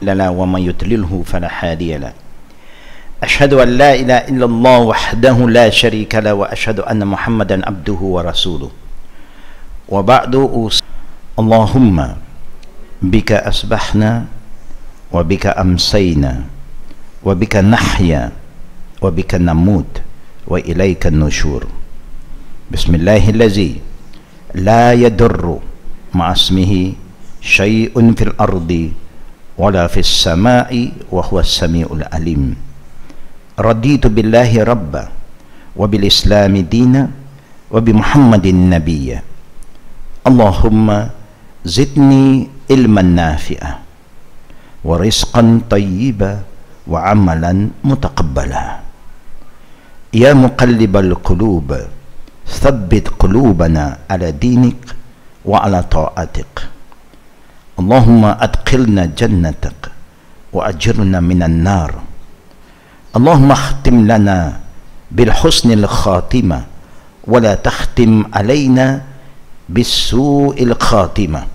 له ومن يضلله فلا هادي له أشهد أن لا إله إلا الله وحده لا شريك له وأشهد أن محمدا عبده ورسوله وبعد اللهم بك أصبحنا وبك أمسينا وبك نحيا وبك نموت وإليك النشور بسم الله الذي لا يضر مع اسمه شيء في الأرض ولا في السماء وهو السميع العليم رضيت بالله ربا وبالإسلام دينا وبمحمد نبيا اللهم زدني علما نافعا ورزقا طيبا وعملا متقبلا يا مقلب القلوب ثبت قلوبنا على دينك وعلى طاعتك اللهم أدخلنا جنتك وأجرنا من النار اللهم اختم لنا بالحسن الخاتمة ولا تختم علينا بالسوء الخاتمة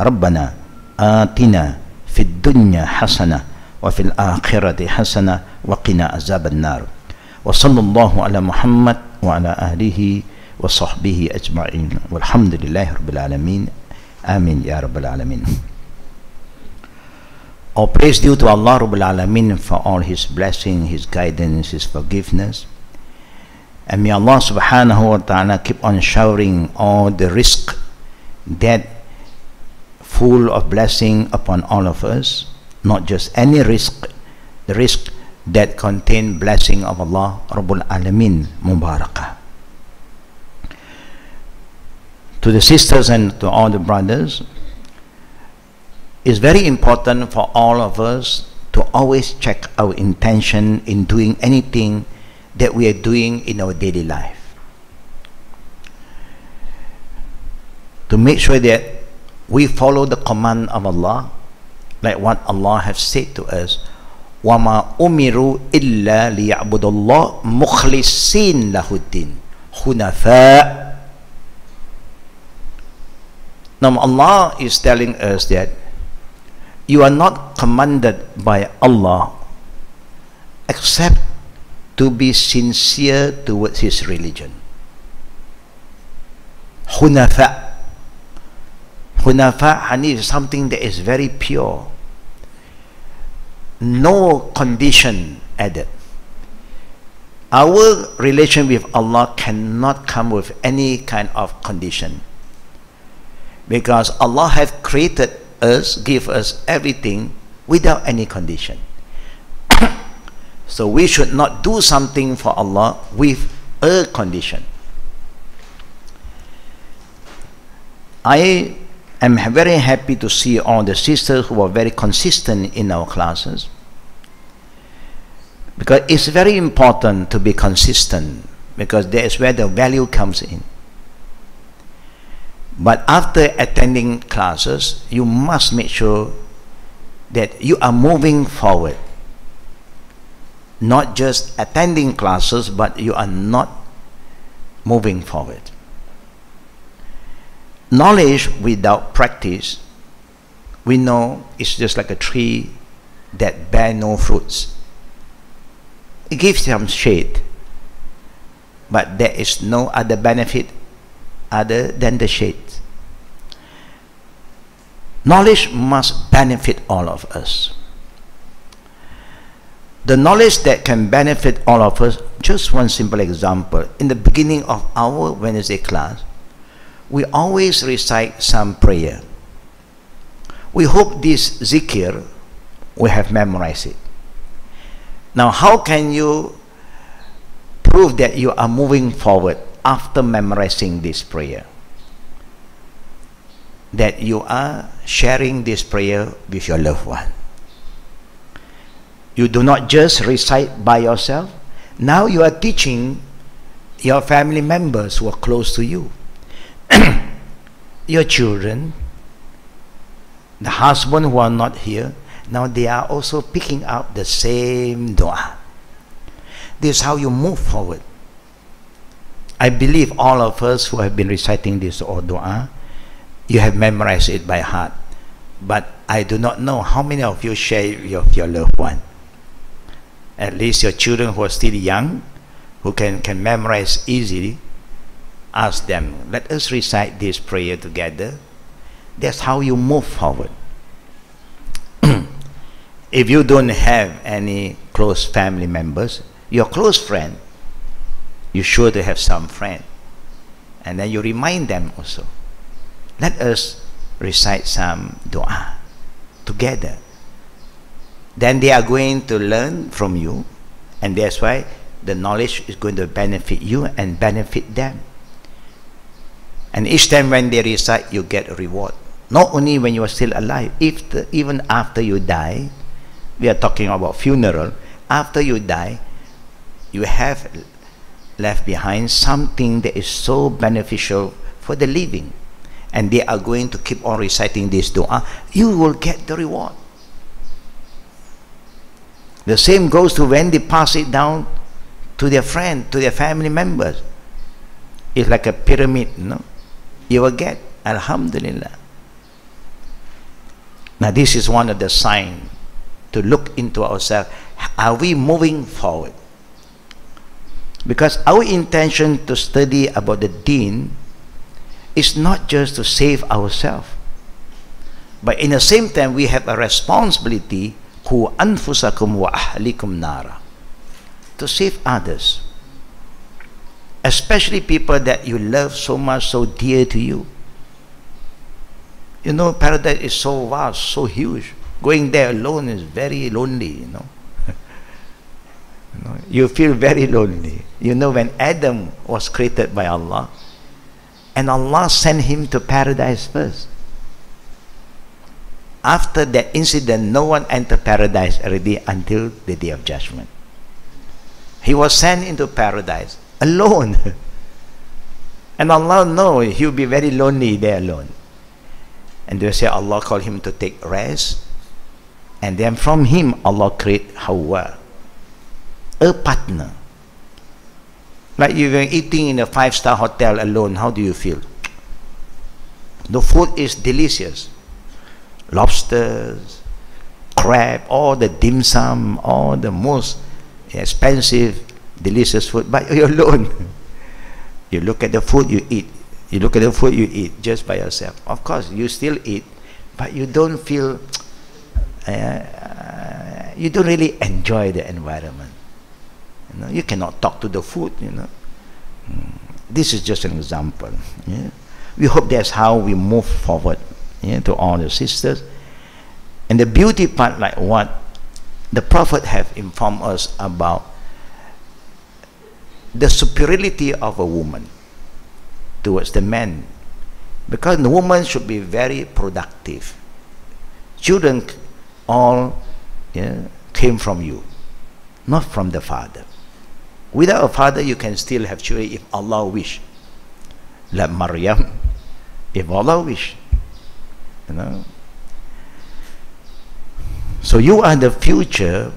ربنا آتنا في الدنيا حسنة وفي الآخرة حسنة وقنا عذاب النار وصلى الله على محمد وعلى آله وصحبه أجمعين والحمد لله رب العالمين آمين يا رب العالمين. All praise due to Allah Rabbul Alamin for all His blessing, His guidance, His forgiveness. And may Allah subhanahu wa ta'ala keep on showering all the rizq that full of blessing upon all of us, not just any rizq, the rizq that contain blessing of Allah Rabbul Alamin Mubarakah. To the sisters and to all the brothers, it's very important for all of us to always check our intention in doing anything that we are doing in our daily life. To make sure that we follow the command of Allah, like what Allah has said to us, وَمَا أُمِرُوا إِلَّا لِيَعْبُدُ اللَّهِ مُخْلِصِينَ لَهُ الدِّينَ حُنَفَاءَ. Now Allah is telling us that you are not commanded by Allah except to be sincere towards His religion. Hunafa. Hunafa, Hanif, is something that is very pure. No condition added. Our relation with Allah cannot come with any kind of condition. Because Allah has created us, give us everything without any condition. So we should not do something for Allah with a condition. I am very happy to see all the sisters who are very consistent in our classes, because it's very important to be consistent, because that is where the value comes in. But after attending classes, you must make sure that you are moving forward. Not just attending classes, but you are not moving forward. Knowledge without practice, we know it's just like a tree that bears no fruits. It gives some shade, but there is no other benefit other than the shade. Knowledge must benefit all of us. The knowledge that can benefit all of us, just one simple example. In the beginning of our Wednesday class, we always recite some prayer. We hope this zikr, we have memorized it. Now, how can you prove that you are moving forward after memorizing this prayer? That you are sharing this prayer with your loved one. You do not just recite by yourself. Now you are teaching your family members who are close to you. Your children, the husband who are not here, now they are also picking up the same dua. This is how you move forward. I believe all of us who have been reciting this dua, you have memorized it by heart. But I do not know how many of you share your loved one. At least your children who are still young, who can memorize easily, ask them, let us recite this prayer together. That's how you move forward. If you don't have any close family members, your close friend, you're sure to have some friend. And then you remind them also. Let us recite some dua together. Then they are going to learn from you, and that's why the knowledge is going to benefit you and benefit them. And each time when they recite, you get a reward. Not only when you are still alive, even after you die. We are talking about funeral. After you die, you have left behind something that is so beneficial for the living, and they are going to keep on reciting this dua. You will get the reward. The same goes to when they pass it down to their friend, to their family members. It's like a pyramid, no? You will get, alhamdulillah. Now this is one of the signs to look into ourselves. Are we moving forward? Because our intention to study about the deen is not just to save ourselves, but in the same time we have a responsibility, hu anfusakum wa ahlikum nara, to save others, especially people that you love so much, so dear to you. You know, paradise is so vast, so huge. Going there alone is very lonely, you know. You feel very lonely. You know, when Adam was created by Allah, and Allah sent him to paradise first. After that incident, no one entered paradise already until the day of judgment. He was sent into paradise alone. And Allah knows he will be very lonely there alone. And they say Allah called him to take rest. And then from him, Allah created Hawa, a partner. Like you were eating in a 5-star hotel alone, how do you feel? The food is delicious. Lobsters, crab, all the dim sum, all the most expensive, delicious food, but you're alone. You look at the food, you eat. You look at the food, you eat just by yourself. Of course, you still eat, but you don't feel, you don't really enjoy the environment. You know, you cannot talk to the food, you know. This is just an example. Yeah? We hope that's how we move forward, yeah, to all the sisters. And the beauty part, like what the Prophet have informed us about the superiority of a woman towards the man, because the woman should be very productive. Children all, yeah, came from you, not from the father. Without a father, you can still have children if Allah wish. Like Maryam, if Allah wish, you know. So you are the future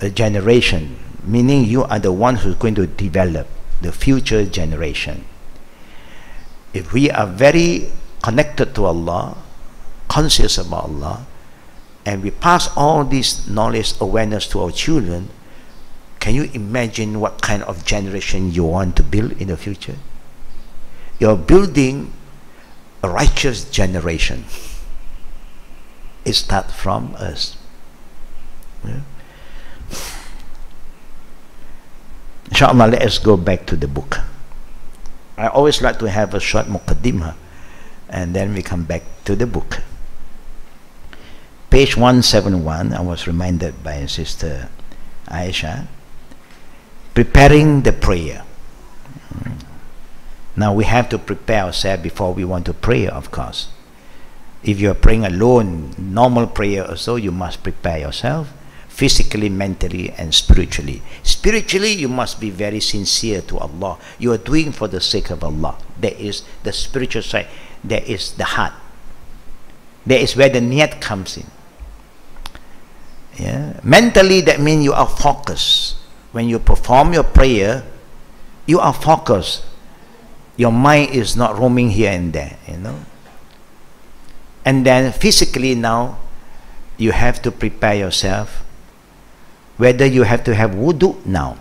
generation, meaning you are the one who's going to develop the future generation. If we are very connected to Allah, conscious about Allah, and we pass all this knowledge, awareness to our children, can you imagine what kind of generation you want to build in the future? You're building a righteous generation. It starts from us. Yeah. Inshallah, let us go back to the book. I always like to have a short muqaddimah, and then we come back to the book. Page 171, I was reminded by Sister Aisha, preparing the prayer. Now we have to prepare ourselves before we want to pray, of course. If you are praying alone, normal prayer or so, you must prepare yourself physically, mentally, and spiritually. Spiritually, you must be very sincere to Allah. You are doing for the sake of Allah. That is the spiritual side. That is the heart. That is where the niyat comes in. Yeah. Mentally, that means you are focused. When you perform your prayer, you are focused. Your mind is not roaming here and there, you know. And then physically now, you have to prepare yourself, whether you have to have wudu now.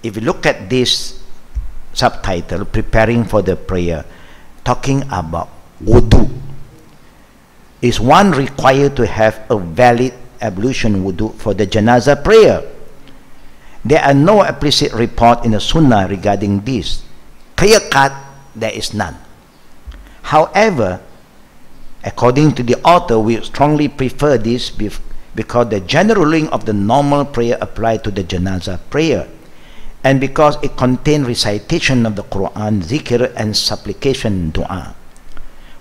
If you look at this subtitle, preparing for the prayer, talking about wudu, is one required to have a valid ablution wudu for the janazah prayer? There are no explicit report in the sunnah regarding this. Clear cut, there is none. However, according to the author, we strongly prefer this because the general ruling of the normal prayer applies to the janazah prayer, and because it contains recitation of the Quran, zikr, and supplication dua,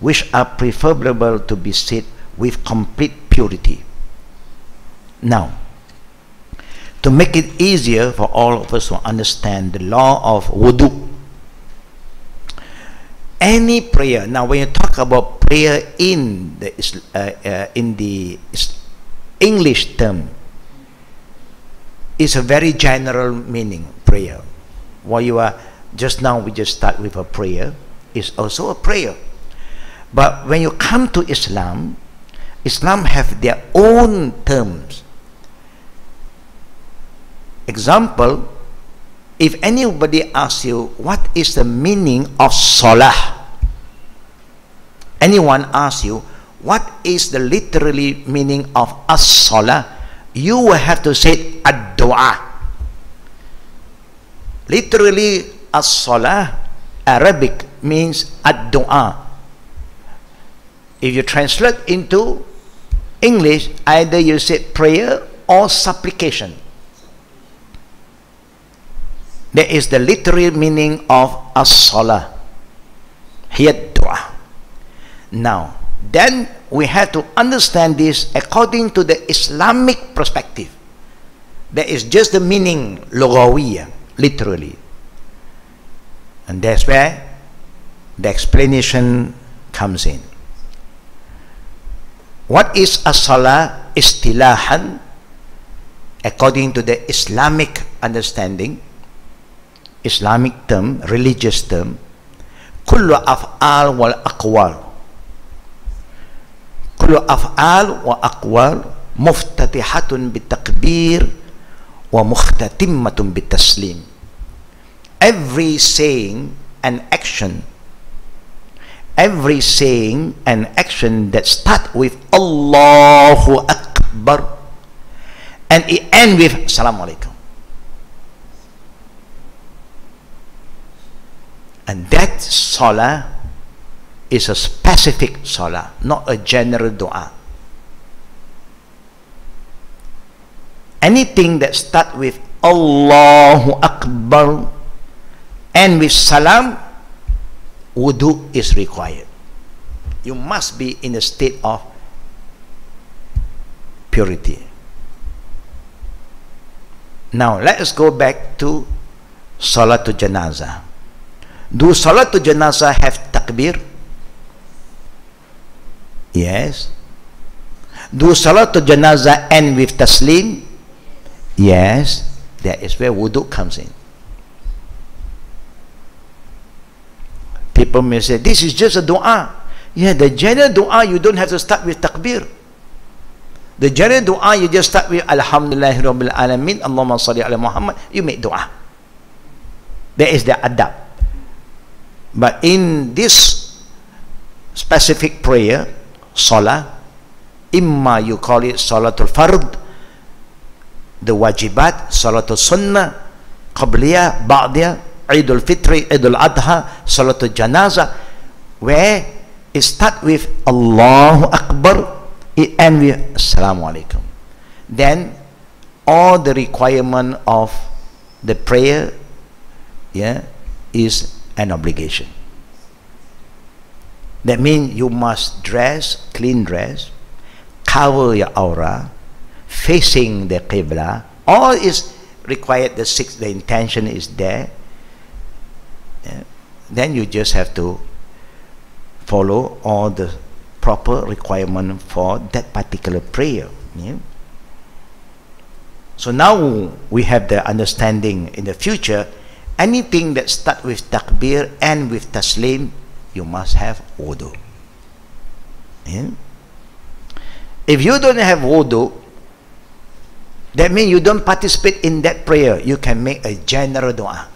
which are preferable to be said with complete purity. Now, to make it easier for all of us to understand the law of wudu, any prayer, now when you talk about prayer in the English term, is a very general meaning, prayer. While you are, just now we just start with a prayer, is also a prayer. But when you come to Islam, Islam have their own terms. Example, if anybody asks you, what is the meaning of salah? Anyone asks you, what is the literally meaning of as-salah? You will have to say ad-dua. Literally, as-salah, Arabic, means ad-dua. If you translate into English, either you say prayer or supplication. That is the literal meaning of as-salah. Here, dua. Now, then we have to understand this according to the Islamic perspective. That is just the meaning, lugawiyya, literally. And that's where the explanation comes in. What is as-salah istilahan? According to the Islamic understanding, Islamic term, religious term, kullu af'al wal aqwal. Kullu af'al wa aqwal muftatihatun bitakbir wa mukhtatimmatun bitaslim. Every saying and action, that start with Allahu Akbar and it ends with Assalamu alaikum. And that salah is a specific salah, not a general dua. Anything that starts with Allahu Akbar and with salam, wudu is required. You must be in a state of purity. Now let us go back to Salatul Janazah. Do Salatul Janazah have takbir? Yes. Do Salatul Janazah end with taslim? Yes. That is where wudu comes in. People may say, this is just a dua. Yeah, the general dua, you don't have to start with takbir. The general dua, you just start with Alhamdulillahi Rabbil Alamin, Allahumma salli ala Muhammad, you make dua. That is the adab. But in this specific prayer, salah, imma you call it salatul fard, the wajibat, salatul sunnah, qabliyah, ba'diyah, Eidul Fitri, Eidul Adha, Salatul Janazah, where it starts with Allahu Akbar, it ends with Assalamu alaikum. Then all the requirement of the prayer, yeah, is an obligation. That means you must dress, clean dress, cover your aura, facing the Qibla. All is required, the intention is there. Yeah. Then you just have to follow all the proper requirement for that particular prayer. Yeah. So now we have the understanding in the future, anything that starts with takbir and with taslim, you must have wudu. Yeah. If you don't have wudu, that means you don't participate in that prayer. You can make a general dua.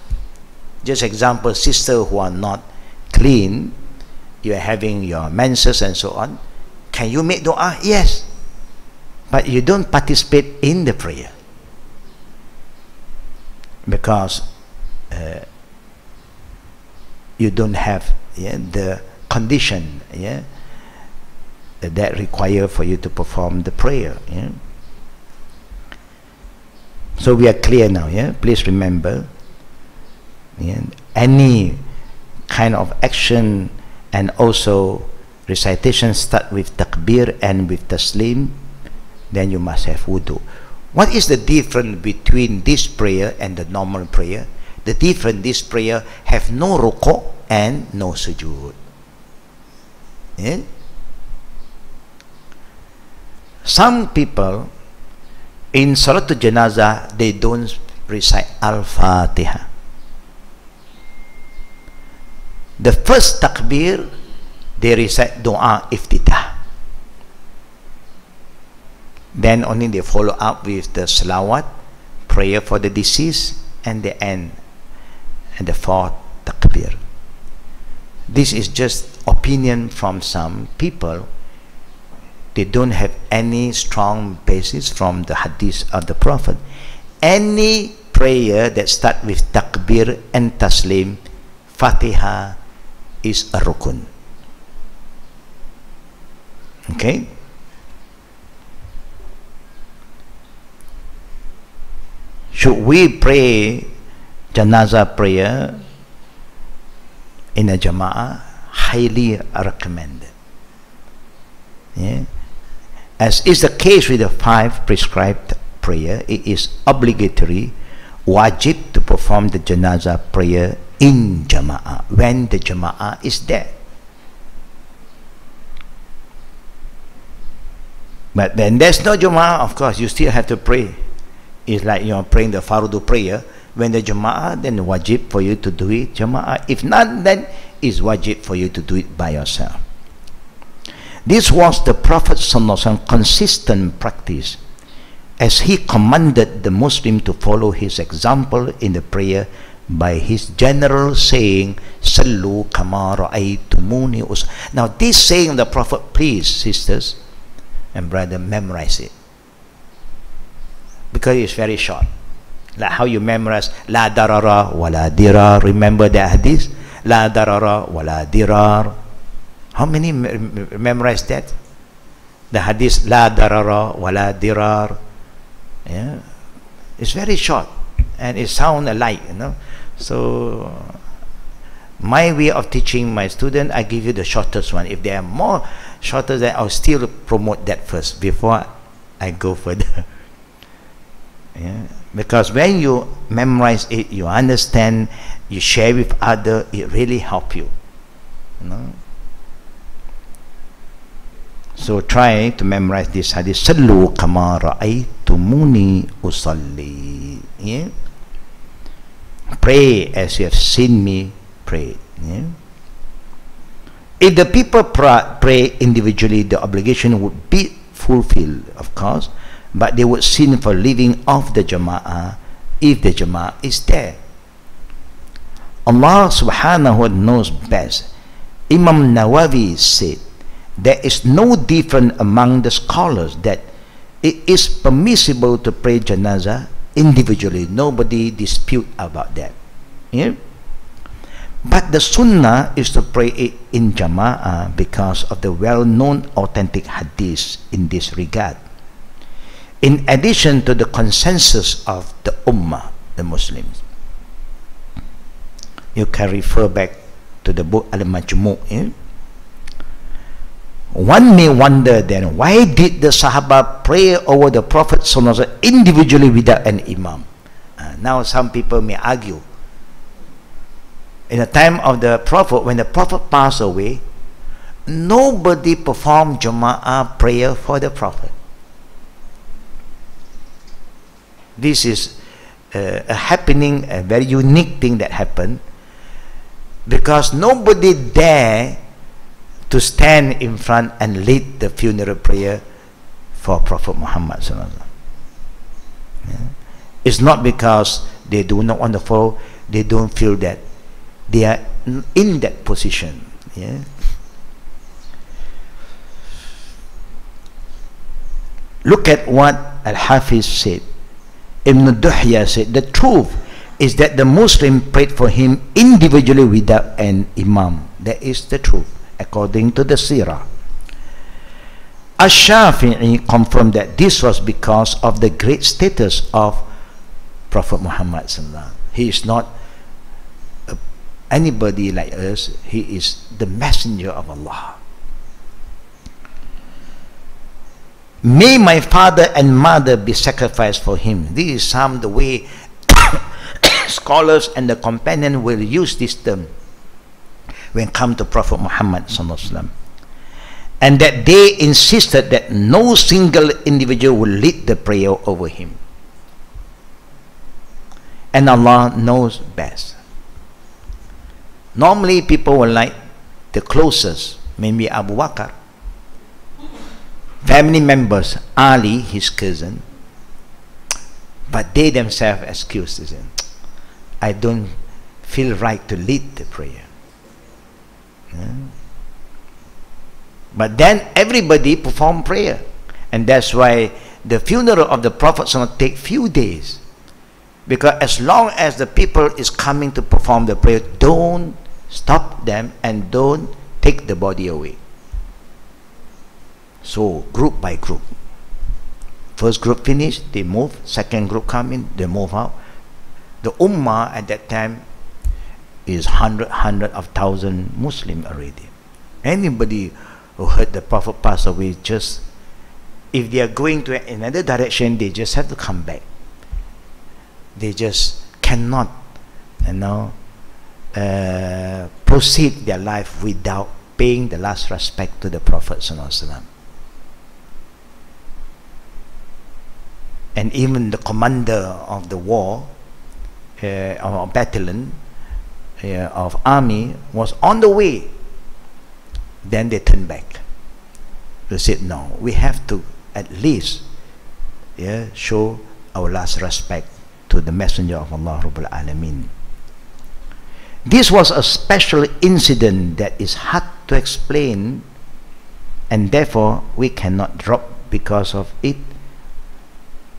Just example, sister who are not clean, you are having your menses and so on. Can you make dua? Yes. But you don't participate in the prayer. Because you don't have the condition that require for you to perform the prayer. So we are clear now. Please remember, any kind of action and also recitation start with takbir and with taslim, then you must have wudu. What is the difference between this prayer and the normal prayer? The difference, this prayer have no ruku' and no sujood. Some people in Salatul Janazah, they don't recite Al-Fatiha. The first takbir, they recite Dua Iftitah. Then only they follow up with the salawat, prayer for the deceased, and the end, and the fourth takbir. This is just opinion from some people. They don't have any strong basis from the hadith of the Prophet. Any prayer that starts with takbir and taslim, Fatiha is a rukun. Okay? Should we pray janazah prayer in a jama'ah? Highly recommended. As is the case with the 5 prescribed prayer, it is obligatory, wajib, to perform the janazah prayer in jama'ah when the jama'ah is there. But when there's no jama'ah, of course you still have to pray. It's like you're praying the fardu prayer. When the jama'ah, then wajib for you to do it jama'ah. If not, then it's wajib for you to do it by yourself. This was the Prophet's consistent practice, as he commanded the Muslim to follow his example in the prayer by his general saying, Sallu kama ra'aytumuni us. Now this saying of the Prophet, please sisters and brother, memorize it, because it's very short. Like how you memorize La darara wa la dirar. Remember that hadith? La darara wa la dirar. How many memorize that? The hadith La darara wa la dirar. It's very short and it sounds alike, So my way of teaching my student, I give you the shortest one. If there are more shorter, then I'll still promote that first before I go further. Because when you memorize it, you understand, you share with others, it really helps you. So try to memorize this hadith. Sallu kama ra'aytumuni usalli. Pray as you have seen me pray. If the people pray individually, the obligation would be fulfilled, of course, but they would sin for leaving off the jama'ah if the jama'ah is there. Allah subhanahu wa ta'ala knows best. Imam Nawawi said, there is no difference among the scholars that it is permissible to pray janazah individually. Nobody dispute about that. But the sunnah is to pray it in jama'ah because of the well-known authentic hadith in this regard. In addition to the consensus of the ummah, the Muslims. You can refer back to the book Al-Majmu'. One may wonder then, why did the Sahaba pray over the Prophet individually without an imam? Now some people may argue. In the time of the Prophet, when the Prophet passed away, nobody performed Jama'ah prayer for the Prophet. This is a happening, a very unique thing that happened, because nobody dare to stand in front and lead the funeral prayer for Prophet Muhammad sallallahu alaihi wasallam. Yeah. It's not because they do not want to follow, they don't feel that they are in that position. Yeah. Look at what Al-Hafiz said. Ibn Duhya said, the truth is that the Muslim prayed for him individually without an imam. That is the truth, according to the Sirah. Ash-Shafi'i confirmed that this was because of the great status of Prophet Muhammad sallallahu. He is not anybody like us. He is the messenger of Allah. May my father and mother be sacrificed for him. This is some the way scholars and the companion will use this term when come to Prophet Muhammad sallallahu alaihi wasallam. And that they insisted that no single individual will lead the prayer over him. And Allah knows best. Normally people will like the closest, maybe Abu Bakr, family members, Ali, his cousin, but they themselves excuse this. I don't feel right to lead the prayer. Yeah. But then everybody perform prayer, and that's why the funeral of the Prophet take few days, because as long as the people is coming to perform the prayer, don't stop them and don't take the body away. So group by group, first group finish, they move, second group come in, they move out. The Ummah at that time is hundred of thousand Muslim already. Anybody who heard the Prophet pass away, just if they are going to another direction, they just have to come back. They just cannot, proceed their life without paying the last respect to the Prophet sallallahu alaihi wasallam. And even the commander of the war, of battalion, of army, was on the way. Then they turned back. They said, no, we have to at least show our last respect to the Messenger of Allah Rabbul Alameen. This was a special incident that is hard to explain, and therefore we cannot drop because of it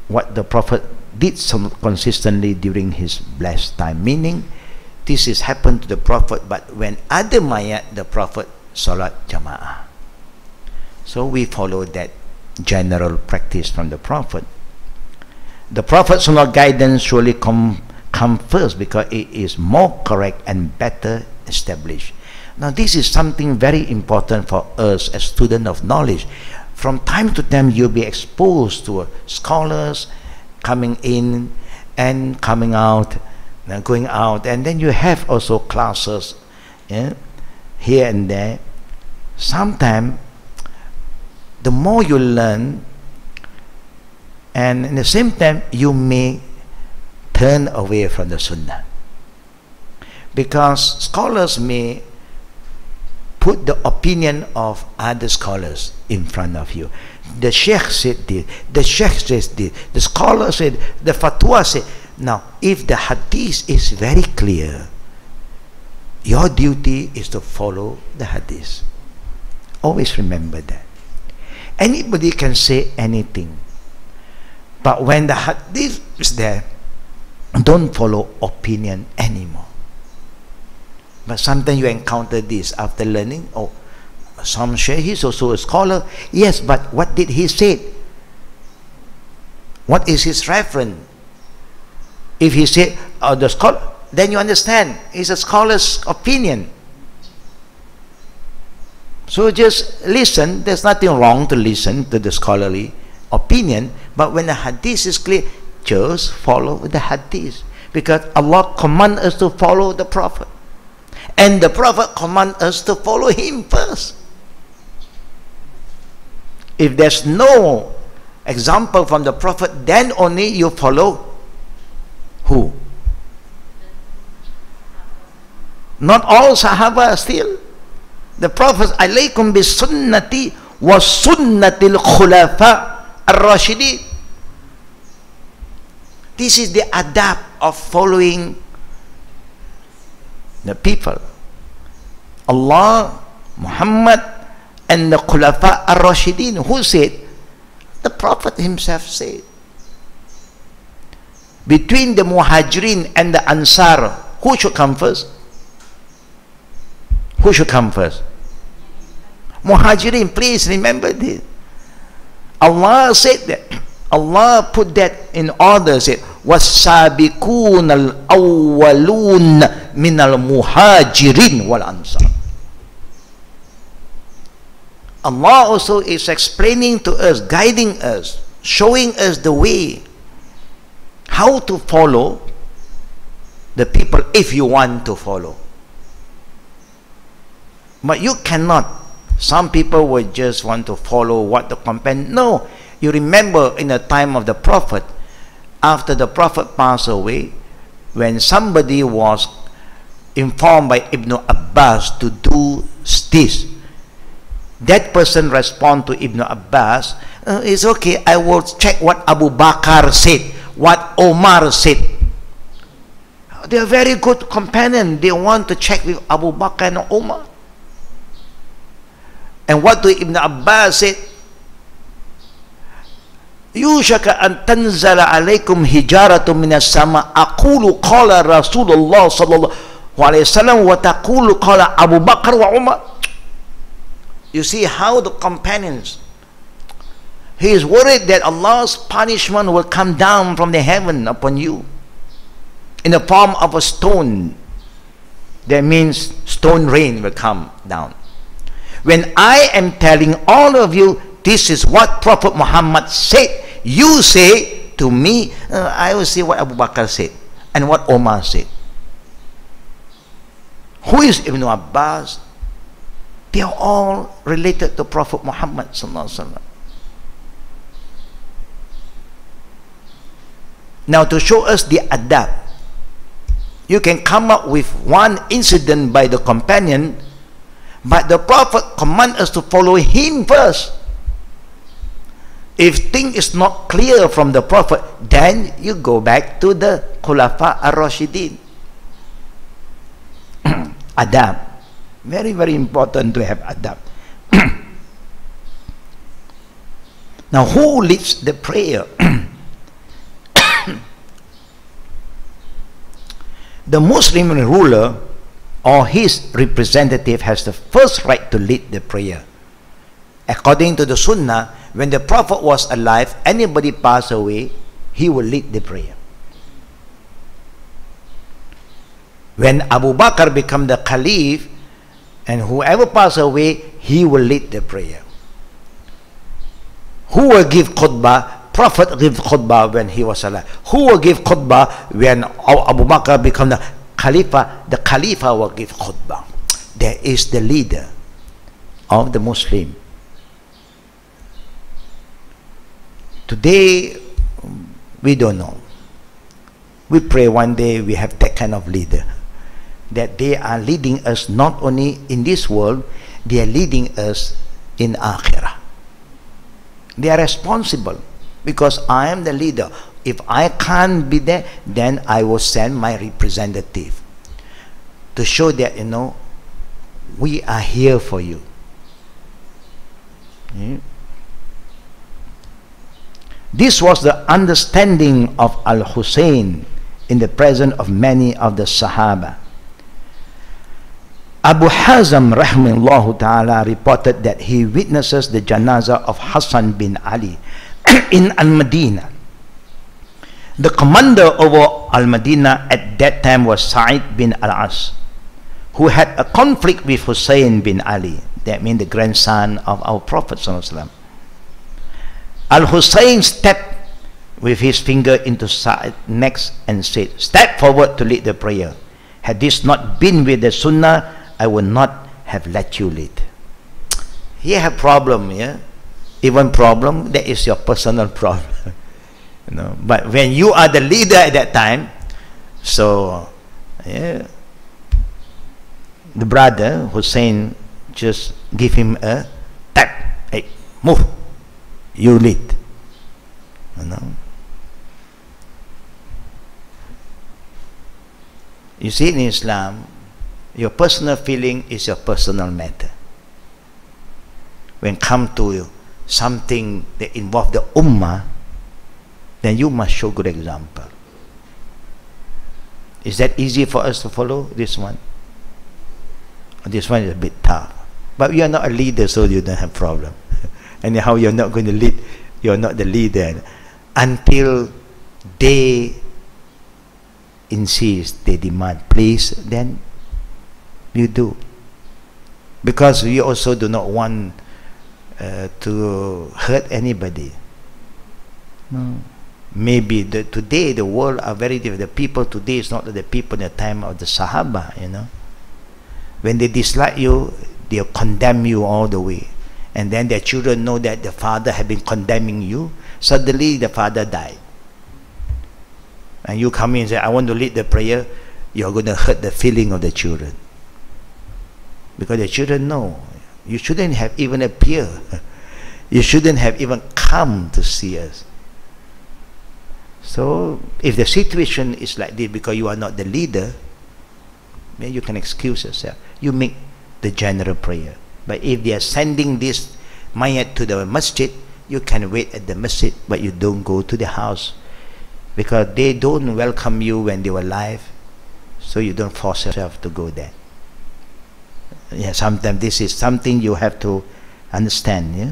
what the Prophet did so consistently during his blessed time. Meaning, this has happened to the Prophet, but when other mayat, the Prophet Salat Jama'ah. So we follow that general practice from the Prophet. The Prophet's guidance surely come first, because it is more correct and better established. Now this is something very important for us as students of knowledge. From time to time you'll be exposed to scholars coming in and coming out, going out, and then you have also classes here and there. Sometimes the more you learn, and at the same time you may turn away from the Sunnah, because scholars may put the opinion of other scholars in front of you. The Sheikh said this, the Sheikh says this, the scholar said, the fatwa said. Now if the hadith is very clear, your duty is to follow the hadith. Always remember that. Anybody can say anything, but when the hadith is there, don't follow opinion anymore. But sometimes you encounter this after learning. Oh, some Sheikh, he's also a scholar. Yes, but what did he say? What is his reference? If he said, the scholar, then you understand, it's a scholar's opinion. So just listen. There's nothing wrong to listen to the scholarly opinion, but when the hadith is clear, just follow the hadith, because Allah commands us to follow the Prophet, and the Prophet commands us to follow him first. If there's no example from the Prophet, then only you follow who? Not all Sahaba still. The Prophet, alaykum bi sunnati wa sunnatil khulafa ar-Rashidin. This is the adab of following the people. Allah, Muhammad, and the Khulafa ar-Rashidin. Who said? The Prophet himself said. Between the Muhajirin and the Ansar, who should come first? Who should come first? Muhajirin, please remember this. Allah said that. Allah put that in order, said, وَالسَّابِقُونَ الْأَوَّلُونَ مِنَ الْمُهَاجِرِينَ وَالْأَنصَارِ. Allah also is explaining to us, guiding us, showing us the way, how to follow the people if you want to follow. But you cannot. Some people would just want to follow what the companion. No, you remember in the time of the Prophet, after the Prophet passed away, when somebody was informed by Ibn Abbas to do this, that person respond to Ibn Abbas, it's okay, I will check what Abu Bakr said, what Omar said. They are very good companions. They want to check with Abu Bakr and Omar. And what do Ibn Abbas said? يوشك أن تنزل عليكم هجارة من السماء أقول قال رسول الله صلى الله عليه وسلم وتقول قال أبو بكر وعمر. You see how the companions, he is worried that Allah's punishment will come down from the heaven upon you in the form of a stone. That means stone rain will come down. When I am telling all of you, this is what Prophet Muhammad said, you say to me, I will say what Abu Bakr said and what Omar said. Who is Ibn Abbas? They are all related to Prophet Muhammad sallallahu alaihi wasallam. Now, to show us the adab, you can come up with one incident by the companion, but the Prophet commands us to follow him first. If thing is not clear from the Prophet, then you go back to the Khulafa ar-Rashidin. Adab. Very, very important to have adab. Now, who leads the prayer? The Muslim ruler or his representative has the first right to lead the prayer. According to the Sunnah, when the Prophet was alive, anybody pass away, he will lead the prayer. When Abu Bakr became the Caliph, and whoever pass away, he will lead the prayer. Who will give khutbah? Prophet gave khutbah when he was alive. Who will give khutbah when Abu Bakr become the Khalifa? The Khalifa will give khutbah. There is the leader of the Muslim. Today, we don't know. We pray one day we have that kind of leader, that they are leading us not only in this world, they are leading us in Akhirah. They are responsible because I am the leader. If I can't be there, then I will send my representative to show that, you know, we are here for you. This was the understanding of Al-Hussain in the presence of many of the Sahaba. Abu Hazm rahimahullah ta'ala reported that he witnesses the janazah of Hassan bin Ali in Al-Madinah. The commander over Al-Madinah at that time was Sa'id bin Al-As, who had a conflict with Hussain bin Ali, that means the grandson of our Prophet sallallahu alaihi wasallam. Al-Hussain stepped with his finger into Sa'id's neck and said, "Step forward to lead the prayer. Had this not been with the Sunnah, I would not have let you lead." You have problem, yeah? Even problem, that is your personal problem. You know? But when you are the leader at that time, so yeah, the brother Hussein just give him a tap. Hey, move. You lead. You see, in Islam, your personal feeling is your personal matter. When come to something that involves the ummah, then you must show good example. Is that easy for us to follow this one? This one is a bit tough. But you are not a leader, so you don't have problem. Anyhow, you're not going to lead. You're not the leader until they insist, they demand, please, then you do. Because we also do not want to hurt anybody. No. Maybe today the world are very different. The people today is not the people in the time of the Sahaba, you know. When they dislike you, they'll condemn you all the way. And then their children know that the father had been condemning you. Suddenly the father died. And you come in and say, I want to lead the prayer. You're going to hurt the feeling of the children. Because the children know. You shouldn't have even appeared. You shouldn't have even come to see us. So, if the situation is like this because you are not the leader, then you can excuse yourself. You make the general prayer. But if they are sending this mayat to the masjid, you can wait at the masjid, but you don't go to the house. Because they don't welcome you when they were alive, so you don't force yourself to go there. Yeah, sometimes this is something you have to understand. Yeah?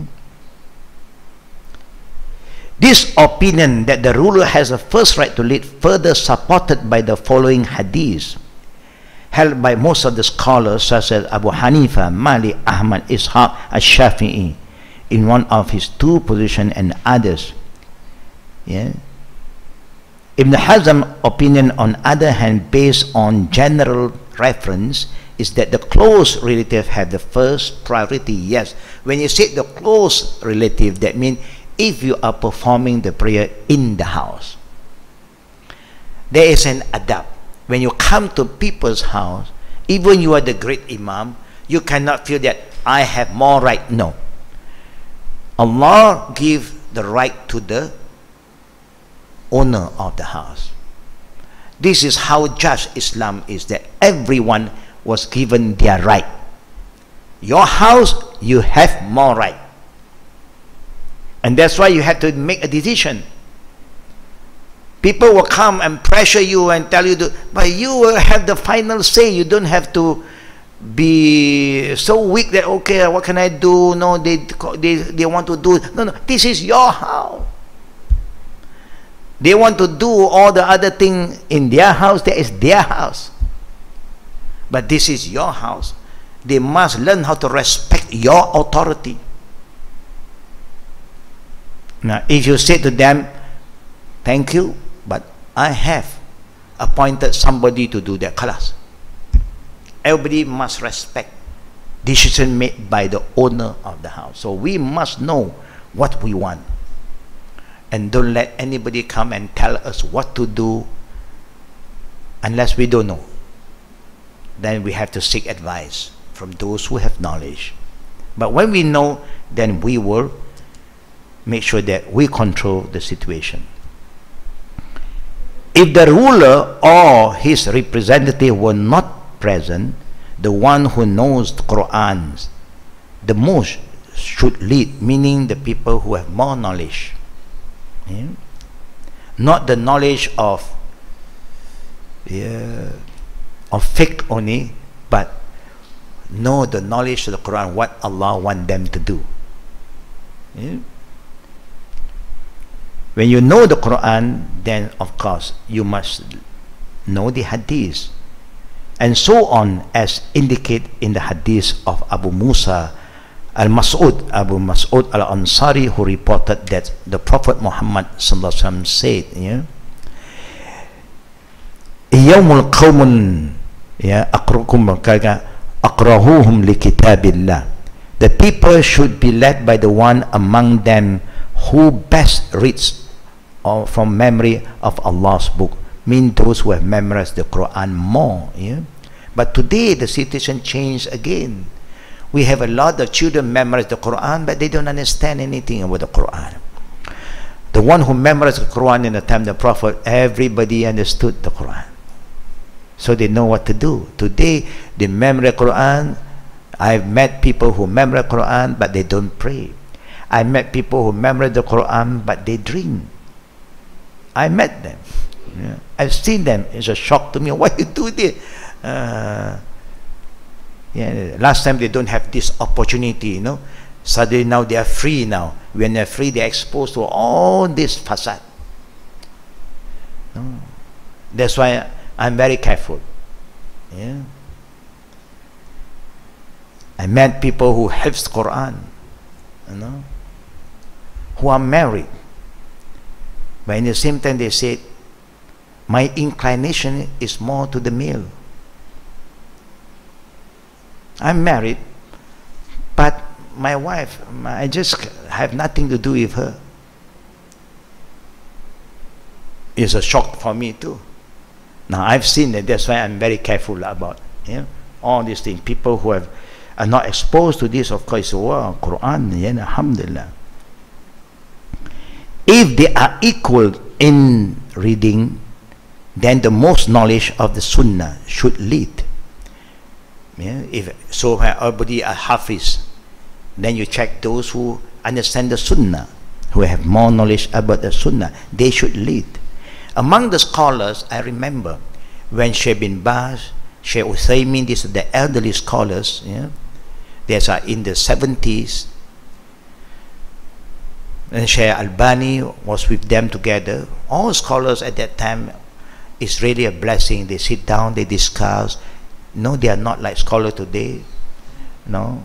This opinion that the ruler has a first right to lead, further supported by the following hadith, held by most of the scholars such as Abu Hanifa, Malik, Ahmad, Ishaq, Al-Shafi'i, in one of his two positions and others. Yeah. Ibn Hazm's opinion, on other hand, based on general reference, is that the close relative have the first priority. Yes, when you say the close relative, that means if you are performing the prayer in the house, there is an adab. When you come to people's house, even you are the great imam, you cannot feel that I have more right. No. Allah gives the right to the owner of the house. This is how just Islam is, that everyone was given their right. Your house, you have more right. And that's why you have to make a decision. People will come and pressure you and tell you to, but you will have the final say. You don't have to be so weak that, okay, what can I do? No, they want to do. No, this is your house. They want to do all the other thing in their house. That is their house. But this is your house. They must learn how to respect your authority. Now, if you say to them, thank you, but I have appointed somebody to do that class. Everybody must respect decision made by the owner of the house. So we must know what we want. And don't let anybody come and tell us what to do unless we don't know. Then we have to seek advice from those who have knowledge. But when we know, then we will make sure that we control the situation. If the ruler or his representative were not present, the one who knows the Quran the most should lead, meaning the people who have more knowledge. Yeah? Not the knowledge of fiqh only, but know the knowledge of the Quran, what Allah wants them to do. Yeah? When you know the Quran, then of course you must know the hadith, and so on, as indicated in the hadith of Abu Musa al-Mas'ud, Abu Mas'ud al-Ansari, who reported that the Prophet Muhammad sallallahu alaihi wasallam said, "Yawmul qawmun aqrahuhum li kitabillah." The people should be led by the one among them who best reads from memory of Allah's book, mean those who have memorized the Quran more. Yeah? But today the situation changed again. We have a lot of children memorize the Quran, but they don't understand anything about the Quran. The one who memorized the Quran in the time of the Prophet, everybody understood the Quran. so they know what to do. Today, they memorize Quran. I've met people who memorize Quran, but they don't pray. I met people who memorize the Quran, but they drink. I met them. Yeah. I've seen them. It's a shock to me. Why you do this? Last time they don't have this opportunity, Suddenly now they are free now. When they're free, they're exposed to all this facade. That's why I'm very careful. Yeah. I met people who have Quran, who are married. But in the same time they said, my inclination is more to the male. I'm married, but my wife, I just have nothing to do with her. It's a shock for me too. Now I've seen it, that's why I'm very careful about all these things. People who are not exposed to this, of course, wow, Quran, alhamdulillah. If they are equal in reading, then the most knowledge of the Sunnah should lead. If so, everybody are Hafiz, then you check those who understand the Sunnah, who have more knowledge about the Sunnah, they should lead. Among the scholars, I remember when Sheikh bin Baz, Sheikh Hussain, these are the elderly scholars, they are in the 70s, and Sheikh Albani was with them together. All scholars at that time, it's really a blessing. They sit down, they discuss. No, they are not like scholars today. No.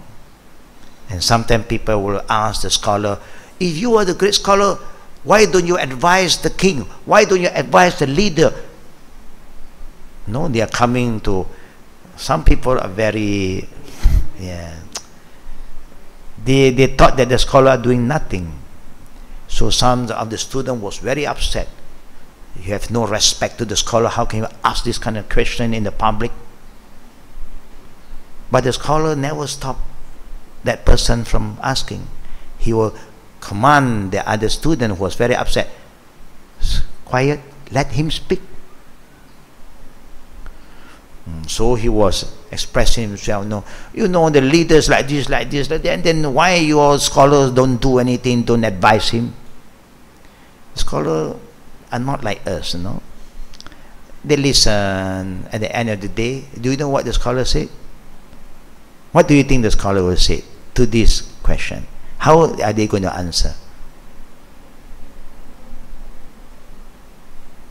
And sometimes people will ask the scholar, if you are the great scholar, why don't you advise the king? Why don't you advise the leader? No, they are coming to, some people are very, they thought that the scholar are doing nothing. So some of the student was very upset. You have no respect to the scholar. How can you ask this kind of question in the public? But the scholar never stopped that person from asking. He will command the other student who was very upset, quiet, let him speak. So he was expressing himself, the leaders like this, and then why your scholars don't do anything, don't advise him? Scholars are not like us, They listen. At the end of the day, do you know what the scholar said? What do you think the scholar will say to this question? How are they going to answer?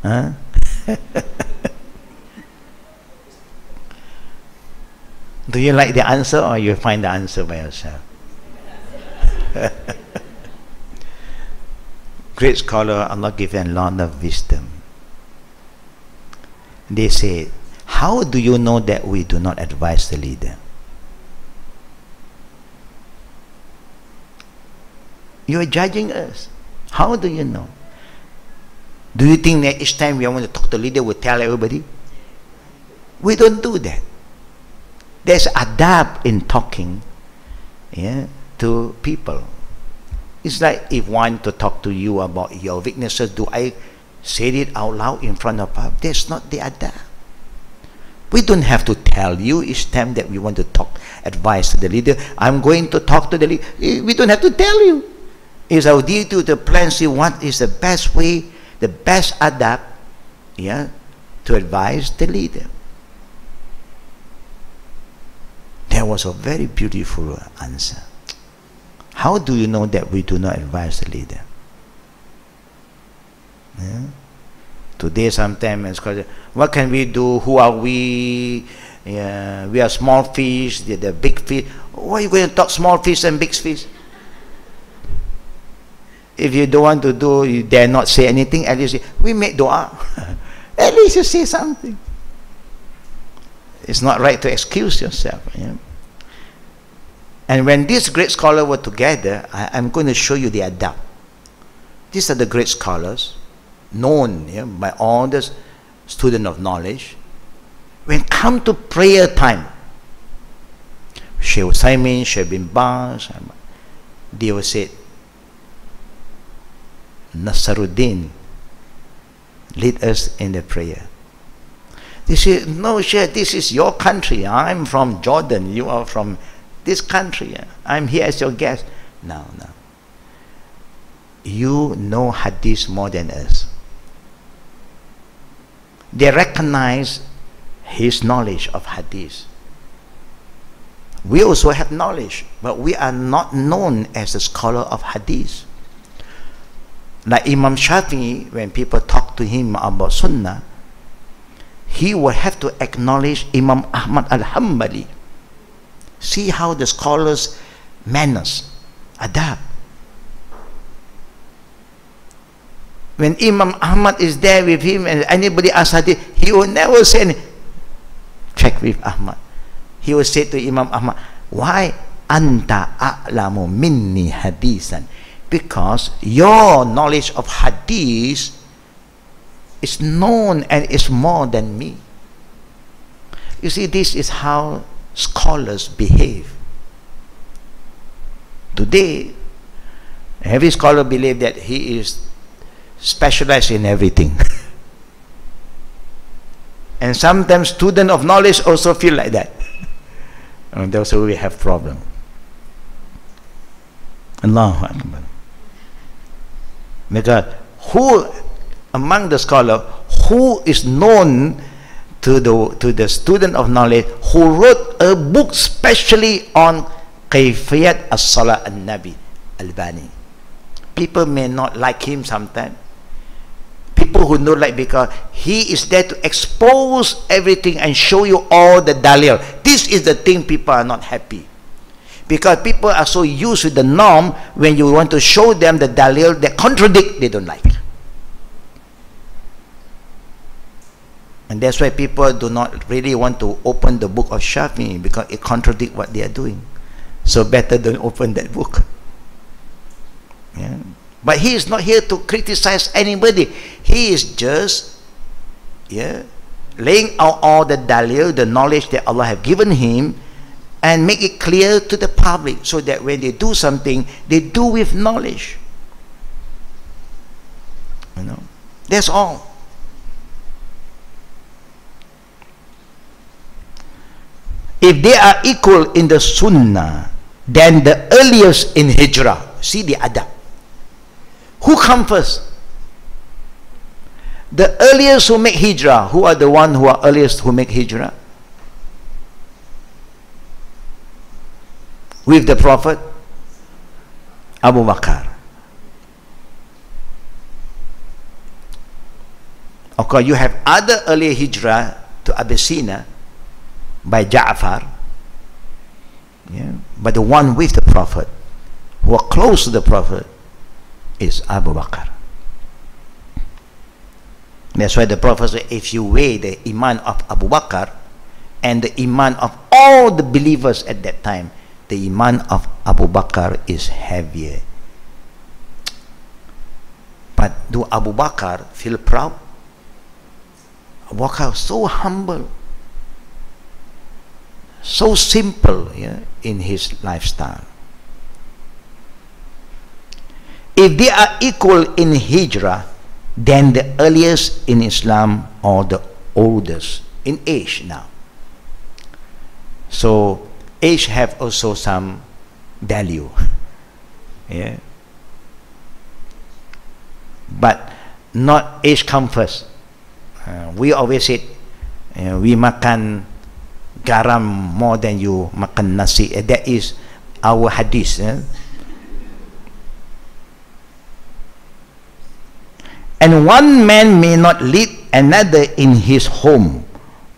Huh? Do you like the answer, or you find the answer by yourself? Great scholar, Allah given a lot of wisdom. They say, how do you know that we do not advise the leader? You are judging us. How do you know? Do you think that each time we want to talk to the leader, we tell everybody? We don't do that. There's adab in talking to people. It's like if I want to talk to you about your weaknesses, do I say it out loud in front of her? That's not the adab. We don't have to tell you each time that we want to talk, advice to the leader. I'm going to talk to the leader. We don't have to tell you. It's our duty to plan, see what is the best way, the best adab, to advise the leader. That was a very beautiful answer. How do you know that we do not advise the leader? Today sometimes, what can we do? Who are we? We are small fish, the big fish. Why are you going to talk small fish and big fish? If you don't want to do, you dare not say anything, at least we make dua. At least you say something. It's not right to excuse yourself. And when these great scholars were together, I'm going to show you the adab. These are the great scholars, known by all the students of knowledge. When come to prayer time, Sheikh Hussain, Sheikh bin Baz, they will say, Nasaruddin, lead us in the prayer. They say, no, Sheikh, this is your country. I'm from Jordan. You are from this country. I'm here as your guest. No, no. You know hadith more than us. They recognize his knowledge of hadith. We also have knowledge, but we are not known as a scholar of hadith. Like Imam Shafi'i, when people talk to him about Sunnah, he will have to acknowledge Imam Ahmad al-Hanbali. See how the scholars manners, adab. When Imam Ahmad is there with him and anybody asks hadith, he will never say anything. Check with Ahmad. He will say to Imam Ahmad, why anta a'lamu minni hadithan? Because your knowledge of hadith is known and is more than me. You see, this is how scholars behave. Today, every scholar believes that he is specialized in everything. And sometimes students of knowledge also feel like that. And that's why we have problem. Allahu Akbar. Because who among the scholar who is known to the student of knowledge who wrote a book specially on Kayfiyat as-Salah al-Nabi Albani? People may not like him sometimes. People who don't like, because he is there to expose everything and show you all the dalil. This is the thing people are not happy. Because people are so used to the norm, when you want to show them the dalil that contradict, they don't like. And that's why people do not really want to open the book of Shafi'i, because it contradicts what they are doing. So better don't open that book. Yeah. But he is not here to criticize anybody. He is just laying out all the dalil, the knowledge that Allah have given him, and make it clear to the public, so that when they do something, they do with knowledge. You know, that's all. If they are equal in the Sunnah, then the earliest in Hijrah. See the adab. Who come first? The earliest who make Hijrah. Who are the one who are earliest who make Hijrah? With the Prophet? Abu Bakr. Of course, you have other earlier Hijrah to Abyssinia by Ja'far. Yeah. But the one with the Prophet, who are close to the Prophet, is Abu Bakr. That's why the Prophet said, if you weigh the iman of Abu Bakr and the iman of all the believers at that time, the iman of Abu Bakr is heavier. But do Abu Bakr feel proud? Abu Bakr was so humble, so simple, in his lifestyle. If they are equal in Hijrah, then the earliest in Islam or the oldest in age now. So age have also some value. Yeah. But not age come first. We always say we makan garam more than you makan nasi. That is our hadith. And one man may not lead another in his home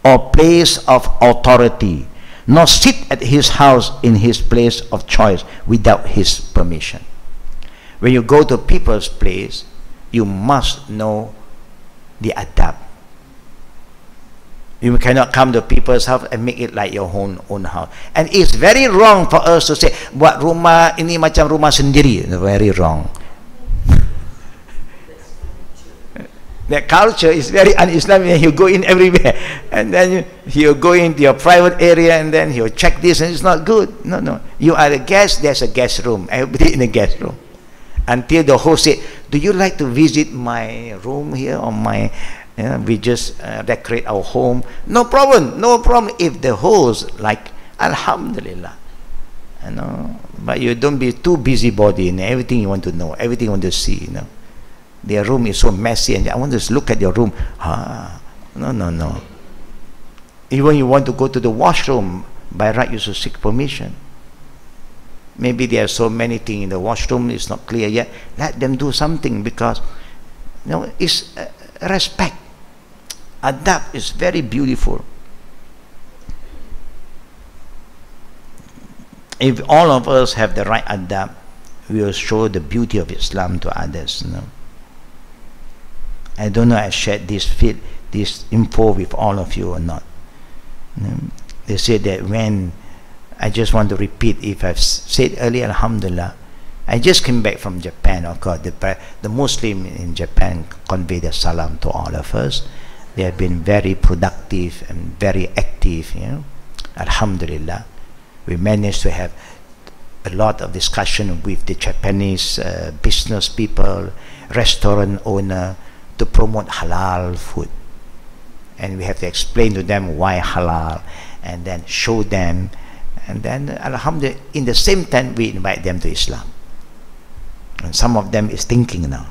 or place of authority, nor sit at his house in his place of choice without his permission. When you go to people's place, you must know the adab. You cannot come to people's house and make it like your own house. And it's very wrong for us to say, buat rumah ini macam rumah sendiri. Very wrong. That culture is very un-Islamic. He'll go in everywhere, and then he'll go into your private area, and then he'll check this, and it's not good. No, no. You are a guest. There's a guest room. Everybody in a guest room. Until the host said, "Do you like to visit my room here or my Yeah, we just decorate our home. No problem, no problem. If the host like, Alhamdulillah. You know, but you don't be too busybody in everything you want to know, everything you want to see. You know, their room is so messy, and I want to look at your room. No. Even you want to go to the washroom, by right you should seek permission. Maybe there are so many things in the washroom, it's not clear yet. Let them do something, because it's respect. Adab is very beautiful. If all of us have the right adab, we will show the beauty of Islam to others. I don't know I shared this info with all of you or not. They say that when, I just want to repeat, if I've said earlier, Alhamdulillah, I just came back from Japan. Of course, the Muslim in Japan convey their salam to all of us. They have been very productive and very active. Alhamdulillah. We managed to have a lot of discussion with the Japanese business people, restaurant owner, to promote halal food. And we have to explain to them why halal, and then show them, and then Alhamdulillah, in the same time we invite them to Islam. And some of them is thinking now.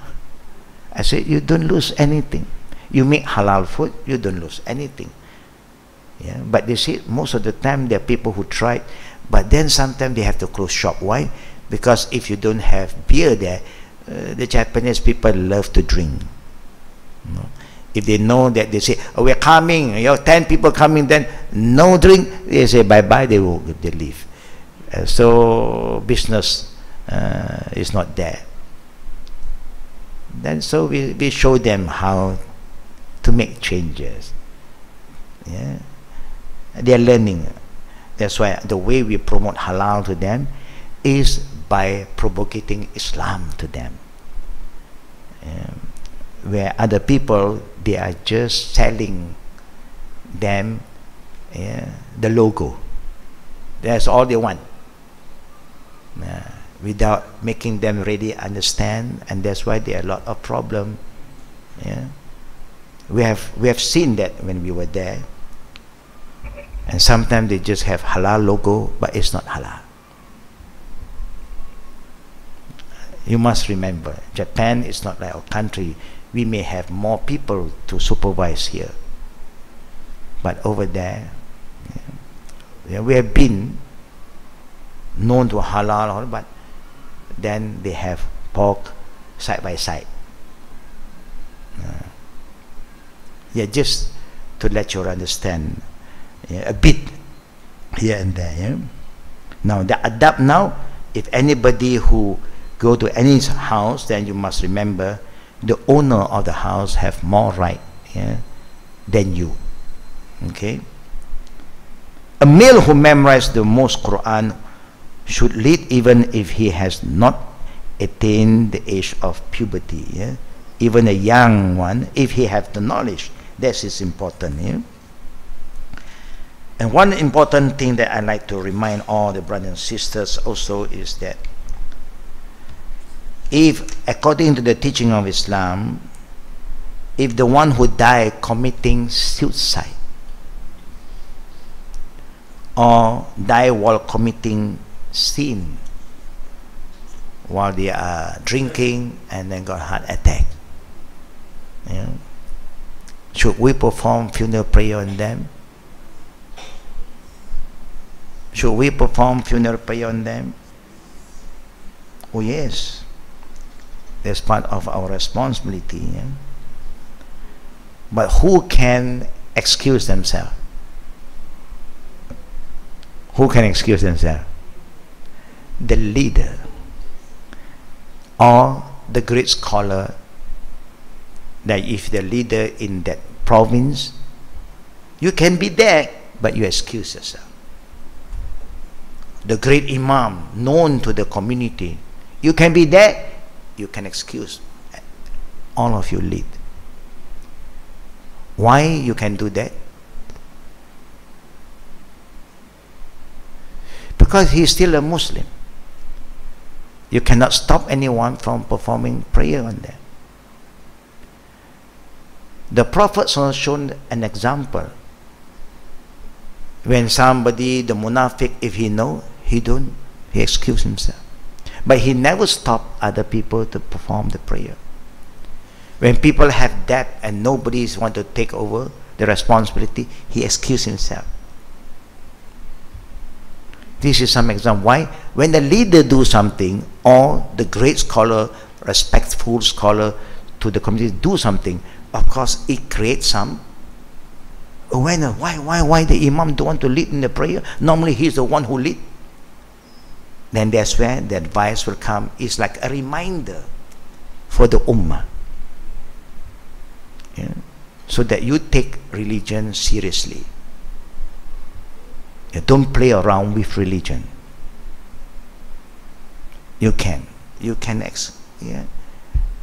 I said, you don't lose anything. You make halal food, you don't lose anything. Yeah, but they see most of the time there are people who try, but then sometimes they have to close shop. Why? Because if you don't have beer there, the Japanese people love to drink. If they know that, they say, oh, we're coming, 10 people coming, then no drink, they say bye-bye, they leave. So business is not there. Then so we show them how to make changes. Yeah, they are learning. That's why the way we promote halal to them is by propagating Islam to them. Where other people, they are just selling them the logo. That's all they want, without making them really understand, and that's why there are a lot of problems. We have seen that when we were there, and sometimes they just have halal logo, but it's not halal. You must remember, Japan is not like our country. We may have more people to supervise here, but over there, we have been known to halal, but then they have pork side by side. Just to let you understand a bit here and there. Now the adab now, if anybody who go to any house, then you must remember the owner of the house have more right than you. Okay? A male who memorized the most Quran should lead even if he has not attained the age of puberty. Even a young one, if he have the knowledge, that is important. And one important thing that I like to remind all the brothers and sisters also is that if, according to the teaching of Islam, if the one who died committing suicide or die while committing sin, while they are drinking and then got heart attack, should we perform funeral prayer on them? Should we perform funeral prayer on them? Oh yes, that's part of our responsibility. But who can excuse themselves? Who can excuse themselves? The leader or the great scholar. That if the leader in that province, you can be there, but you excuse yourself. The great imam known to the community, you can be there, you can excuse. All of you lead. Why you can do that? Because he is still a Muslim. You cannot stop anyone from performing prayer on them. The Prophet shown an example. When somebody, the munafiq, if he know, he don't, he excuse himself. But he never stopped other people to perform the prayer. When people have debt and nobody want to take over the responsibility, he excuse himself. This is some example. Why? When the leader do something, or the great scholar, respectful scholar to the community do something, of course it creates some awareness. Why the imam don't want to lead in the prayer? Normally he's the one who lead. Then that's where the advice will come. It's like a reminder for the ummah. Yeah? So that you take religion seriously. You don't play around with religion. You can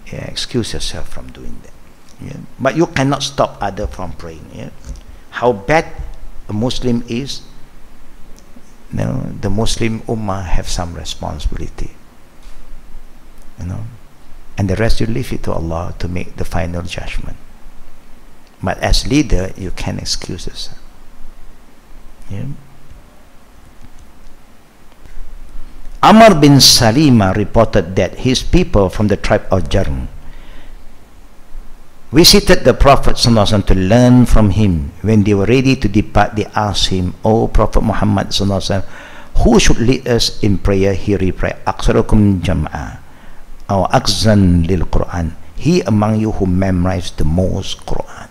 excuse yourself from doing that. Yeah? But you cannot stop others from praying. Yeah? How bad a Muslim is, no, the Muslim Ummah have some responsibility. You know, and the rest you leave it to Allah to make the final judgment. But as leader, you can excuse yourself. Yeah? Amr bin Salima reported that his people from the tribe of Jarm visited the Prophet ﷺ to learn from him. When they were ready to depart, they asked him, "O Prophet Muhammad ﷺ, who should lead us in prayer?" He replied, "Aksarukum jam'a, or akzan lil Quran." He among you who memorized the most Quran.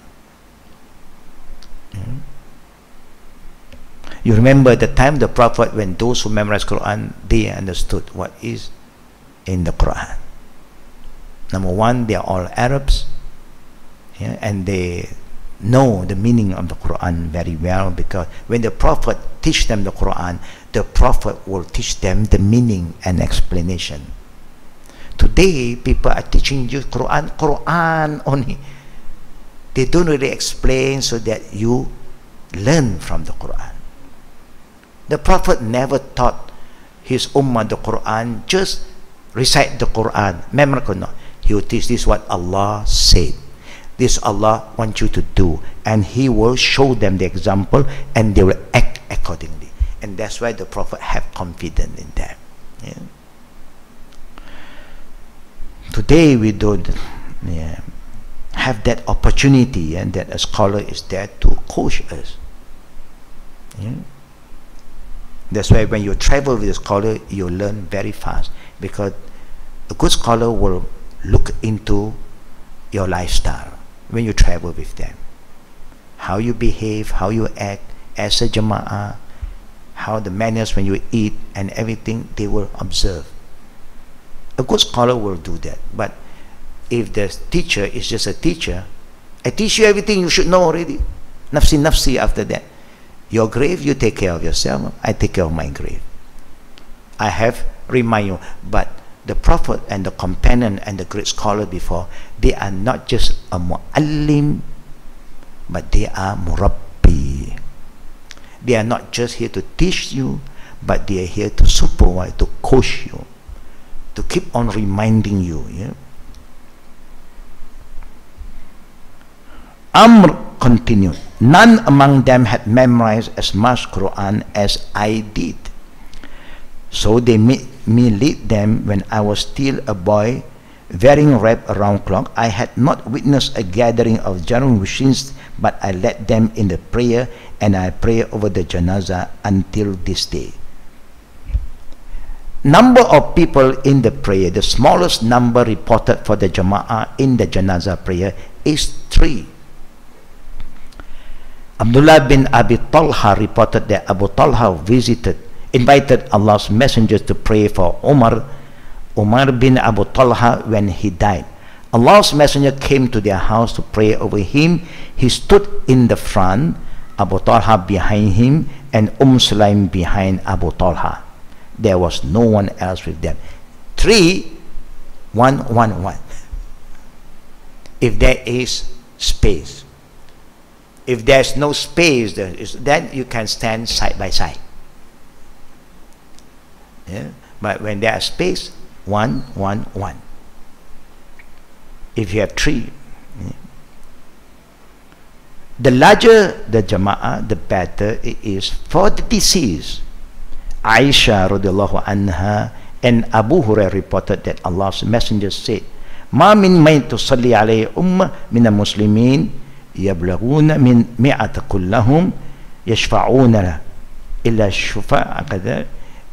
You remember the time the Prophet, when those who memorized Quran, they understood what is in the Quran. Number one, they are all Arabs. Yeah, and they know the meaning of the Quran very well, because when the Prophet teach them the Quran, the Prophet will teach them the meaning and explanation. Today, people are teaching you Quran only. They don't really explain so that you learn from the Quran. The Prophet never taught his ummah the Quran, just recite the Quran, memorize Quran. He will teach this what Allah said. This Allah wants you to do, and he will show them the example, and they will act accordingly. And that's why the Prophet have confidence in them. Yeah. Today we don't have that opportunity, and that a scholar is there to coach us. Yeah. That's why when you travel with a scholar, you learn very fast, because a good scholar will look into your lifestyle when you travel with them. How you behave, how you act as a jama'ah, how the manners when you eat and everything, they will observe. A good scholar will do that. But if the teacher is just a teacher, I teach you everything you should know already. Nafsi, nafsi after that. Your grave, you take care of yourself. I take care of my grave. I have remind you. But the Prophet and the companion and the great scholar before, they are not just a mu'allim, but they are murabbi. They are not just here to teach you, but they are here to supervise, to coach you, to keep on reminding you. Yeah? Amr continued, "None among them had memorized as much Quran as I did. So they made me lead them when I was still a boy, wearing wrap around clock. I had not witnessed a gathering of Jarum machines, but I led them in the prayer, and I pray over the janazah until this day." Number of people in the prayer, the smallest number reported for the jama'ah in the janazah prayer is 3. Abdullah bin Abi Talha reported that Abu Talha invited Allah's messengers to pray for Umar bin Abu Talha when he died. Allah's messenger came to their house to pray over him. He stood in the front, Abu Talha behind him, and Sulaim behind Abu Talha. There was no one else with them. 3, 1, 1, 1. If there is space. If there's no space, then you can stand side by side. Yeah? But when there is space, 1, 1, 1. If you have 3, yeah. The larger the jama'ah, the better it is for the deceased. Aisha radiallahu anha and Abu Hurairah reported that Allah's Messenger said, "Ma min man tusalli alayhi ummah min al-muslimin yablaghuna min mi'ata kullahum yashfa'una illa shufa'a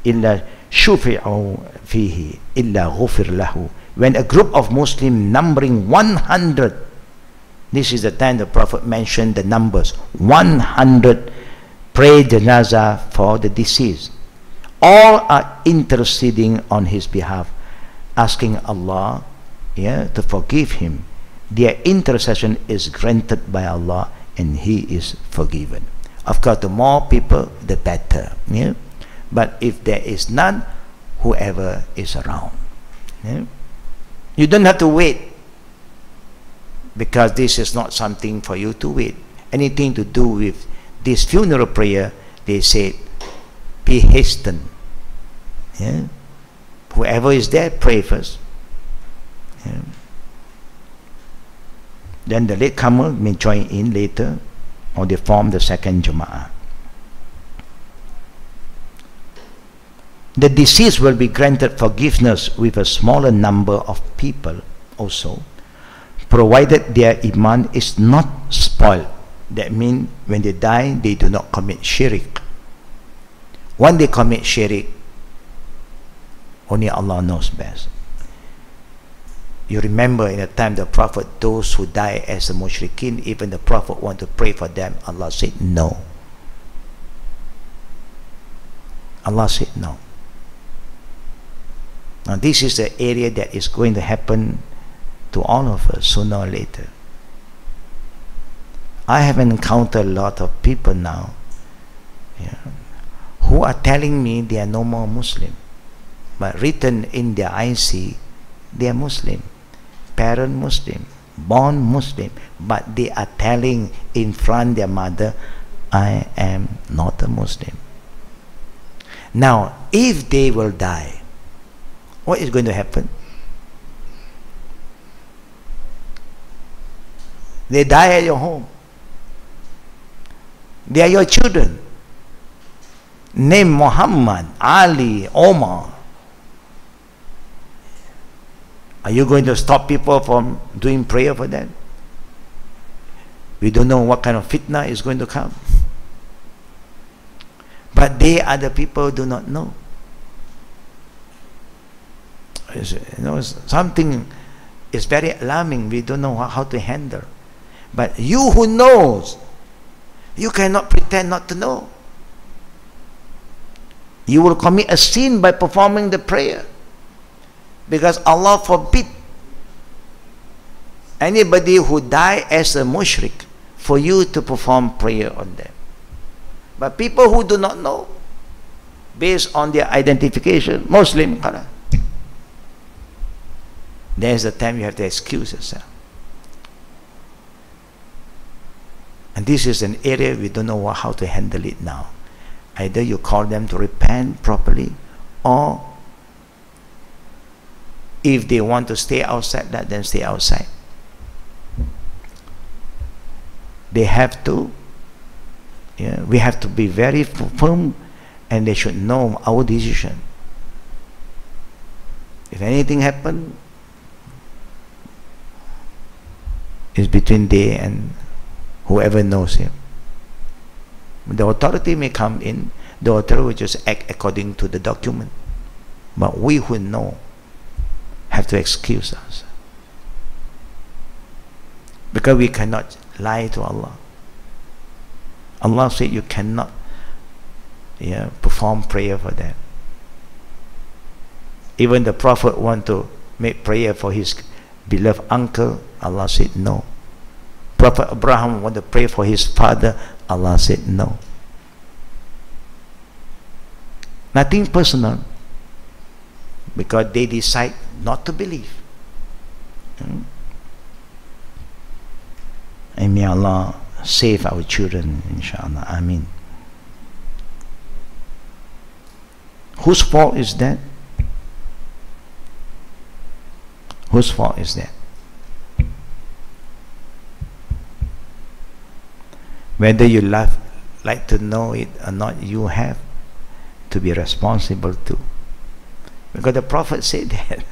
illa shufi'u fihi illa ghufir lahu." When a group of Muslims numbering 100, this is the time the Prophet mentioned the numbers, 100 pray janazah for the deceased. All are interceding on his behalf, asking Allah to forgive him. Their intercession is granted by Allah and he is forgiven. Of course, the more people, the better. But if there is none, whoever is around. You don't have to wait, because this is not something for you to wait. Anything to do with this funeral prayer, they say, be hastened. Whoever is there, pray first. Then the latecomer may join in later, or they form the second jama'ah. The deceased will be granted forgiveness with a smaller number of people also, provided their iman is not spoiled. That means when they die, they do not commit shirk. When they commit shirk, only Allah knows best. You remember in the time of the Prophet, those who die as a mushrikeen, even the Prophet want to pray for them, Allah said no. Allah said no. Now this is the area that is going to happen to all of us sooner or later. I have encountered a lot of people now who are telling me they are no more Muslim, but written in their IC they are Muslim, parent Muslim, born Muslim, but they are telling in front their mother, I am not a Muslim. Now if they will die, what is going to happen? They die at your home. They are your children. Name Muhammad, Ali, Omar. Are you going to stop people from doing prayer for them? We don't know what kind of fitna is going to come. But they are the people who do not know. Something is very alarming. We don't know how to handle. But you who knows, you cannot pretend not to know. You will commit a sin by performing the prayer, because Allah forbid anybody who die as a mushrik for you to perform prayer on them. But people who do not know, based on their identification, Muslim, there's the time you have to excuse yourself. And this is an area we don't know how to handle it now. Either you call them to repent properly, or if they want to stay outside, let them stay outside. They have to, we have to be very firm, and they should know our decision. If anything happens, it's between they and whoever knows him. The authority may come in, the authority will just act according to the document. But we who know have to excuse us, because we cannot lie to Allah. Allah said you cannot perform prayer for them. Even the Prophet want to make prayer for his beloved uncle, Allah said no. Prophet Abraham want to pray for his father, Allah said no. Nothing personal, because they decide not to believe. And may Allah save our children, inshallah. Ameen. Whose fault is that? Whose fault is that? Whether you like to know it or not, you have to be responsible too. Because the Prophet said that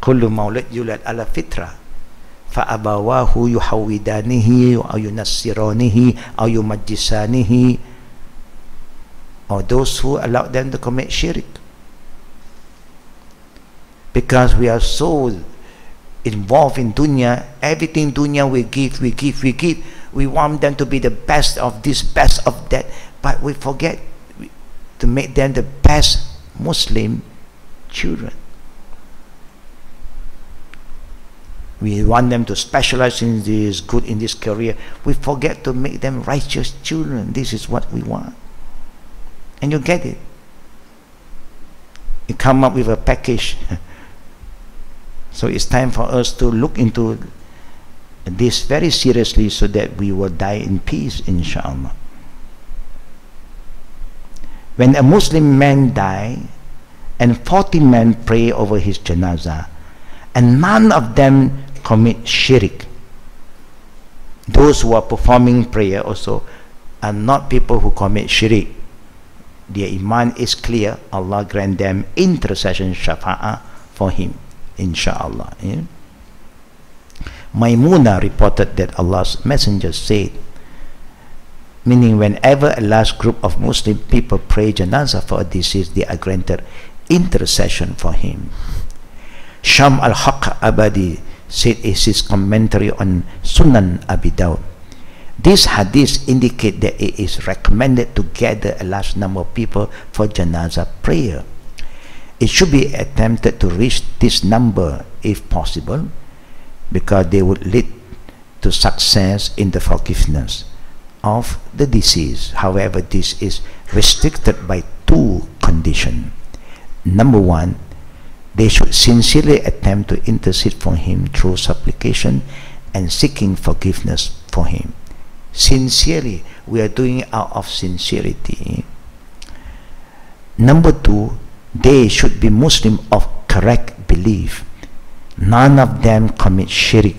كل مولد يولد على فطرة فأبواه يحودانه أو ينصرانه أو يمجسانه, or those who allow them to commit shirk. Because we are so involved in dunya, everything dunya we give. We want them to be the best of this, best of that, but we forget to make them the best Muslim children. We want them to specialize in this, good in this career. We forget to make them righteous children. This is what we want. And you get it. You come up with a package. So it's time for us to look into this very seriously so that we will die in peace, inshallah. When a Muslim man dies and 40 men pray over his janazah and none of them commit shirk, those who are performing prayer also are not people who commit shirk. Their iman is clear. Allah grant them intercession, shafa'ah for him, inshallah. Yeah? Maimuna reported that Allah's messenger said, meaning whenever a large group of Muslim people pray janazah for a deceased, they are granted intercession for him. Sham al-Haq Abadi said in his commentary on Sunan Abi Dawud, this hadith indicate that it is recommended to gather a large number of people for janazah prayer. It should be attempted to reach this number if possible, because they would lead to success in the forgiveness of the deceased. However, this is restricted by two conditions. Number one, they should sincerely attempt to intercede for him through supplication and seeking forgiveness for him. Sincerely, we are doing it out of sincerity. Number two, they should be Muslim of correct belief. None of them commit shirk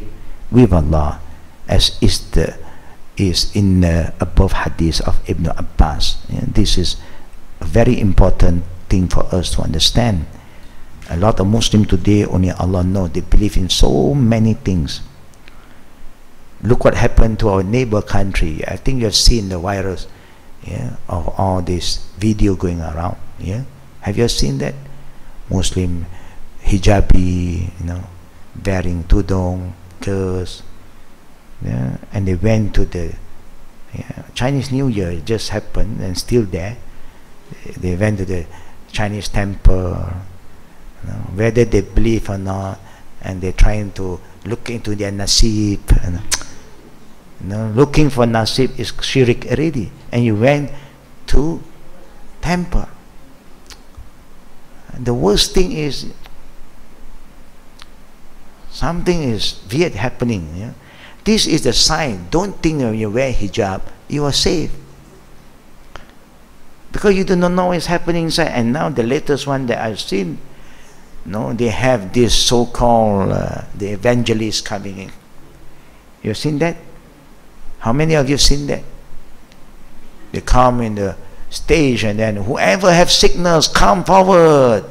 with Allah, as is in the above hadith of Ibn Abbas. This is a very important thing for us to understand. A lot of Muslims today, only Allah knows, they believe in so many things. Look what happened to our neighbor country. I think you have seen the virus, of all this video going around. Have you seen that? Muslim hijabi, wearing tudong, girls, and they went to the Chinese New Year. It just happened and still there. They went to the Chinese temple, whether they believe or not, and they're trying to look into their nasib. Looking for nasib is shirk already, and you went to temple. And the worst thing is something is weird happening. This is the sign. Don't think when you wear hijab you are safe, because you do not know what's happening inside. And now the latest one that I've seen, they have this so-called the evangelists coming in. You've seen that? How many of you have seen that? They come in the stage, and then whoever have sickness, come forward.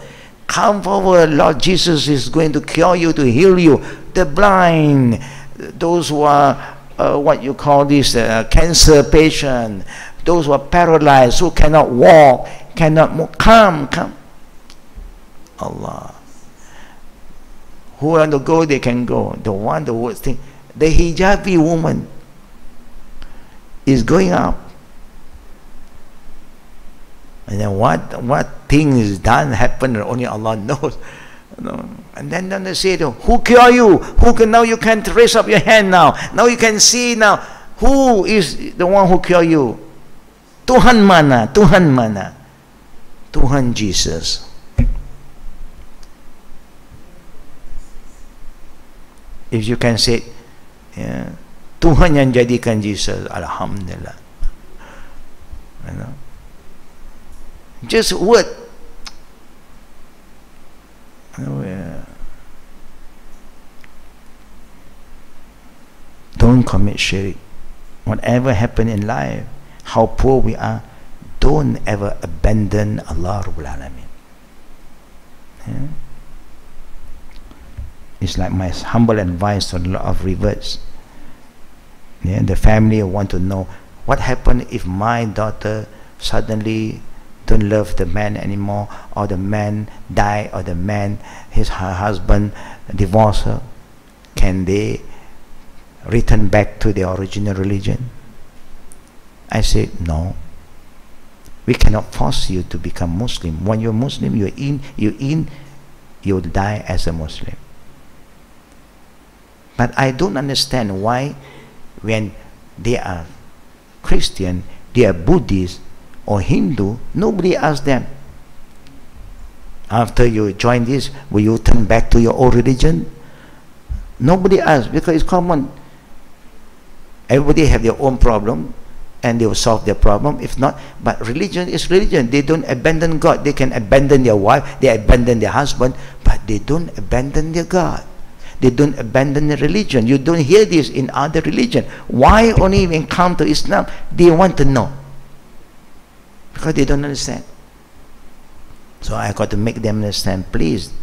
Come forward. Lord Jesus is going to cure you, to heal you. The blind, those who are what you call this cancer patient, those who are paralyzed, who cannot walk, cannot move, come. Allah. Who want to go, they can go. The worst thing, the hijabi woman is going up, and then what thing is done, happen, only Allah knows. And then they say, who cure you? Who can, now you can raise up your hand now you can see now who is the one who cure you. Tuhan mana? Tuhan Jesus. If you can say, Tuhan yang jadikan Jesus, alhamdulillah. Just word. Don't commit shirk. Whatever happened in life, how poor we are, don't ever abandon Allah Rabbul Alameen. Yeah? It's like my humble advice to a lot of reverts. Yeah? The family want to know what happened if my daughter suddenly don't love the man anymore, or the man die, or the man, her husband divorce her. Can they return back to their original religion? I said no. We cannot force you to become Muslim. When you're Muslim, you'll die as a Muslim. But I don't understand why when they are Christian, they are Buddhist or Hindu, nobody asks them, after you join this, will you turn back to your old religion? Nobody asks, because it's common. Everybody have their own problem, and they will solve their problem. If not, but religion is religion. They don't abandon God. They can abandon their wife, they abandon their husband, but they don't abandon their God. They don't abandon the religion. You don't hear this in other religion. Why only when come to Islam, they want to know? Because they don't understand. So I got to make them understand, please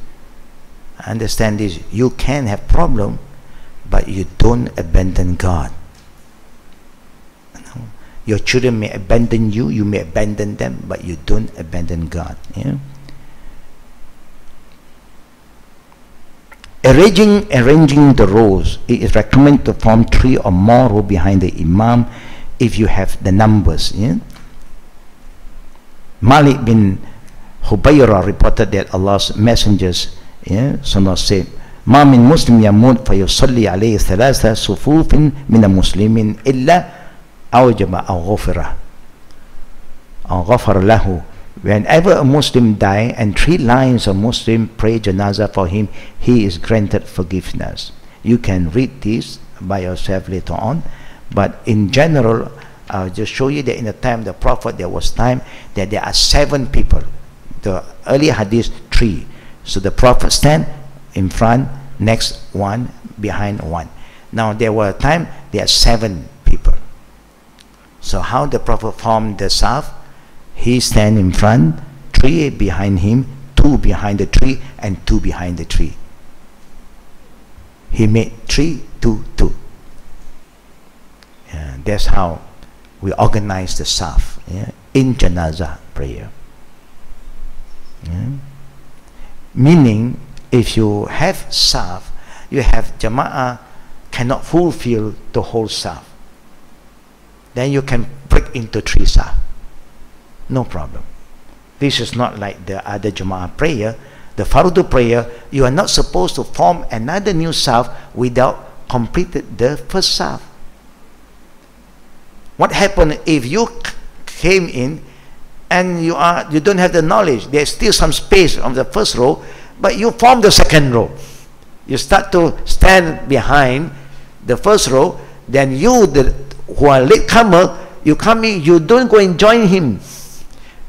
understand this. You can have problem, but you don't abandon God. Your children may abandon you, you may abandon them, but you don't abandon God. Yeah? Arranging the rows. It is recommended to form 3 or more rows behind the Imam if you have the numbers. Yeah? Malik bin Hubayra reported that Allah's messengers, said, "Ma min Muslim yamut fa yusalli alayhi thalatha sufufin min al-muslimin illa awjaba aw ghufira aw ghafar lahu." Whenever a Muslim die and 3 lines of Muslim pray janazah for him, he is granted forgiveness. You can read this by yourself later on, but in general, I'll just show you that in the time of the Prophet, there was time that there are 7 people. The early hadith 3. So the Prophet stand in front, next one, behind one. Now there were time there are 7 people. So how the Prophet formed the saf? He stand in front, 3 behind him, 2 behind the tree, and 2 behind the tree. He made 3, 2, 2. That's how we organize the saf in janazah prayer. Meaning, if you have saf, you have jama'ah cannot fulfill the whole saf, then you can break into 3 saf. No problem. This is not like the other jama'ah prayer. The fardu prayer, you are not supposed to form another new saf without completed the first saf. What happened if you came in and you don't have the knowledge? There's still some space on the first row, but you form the second row. You start to stand behind the first row, then you, who are latecomer, you come in, you don't go and join him.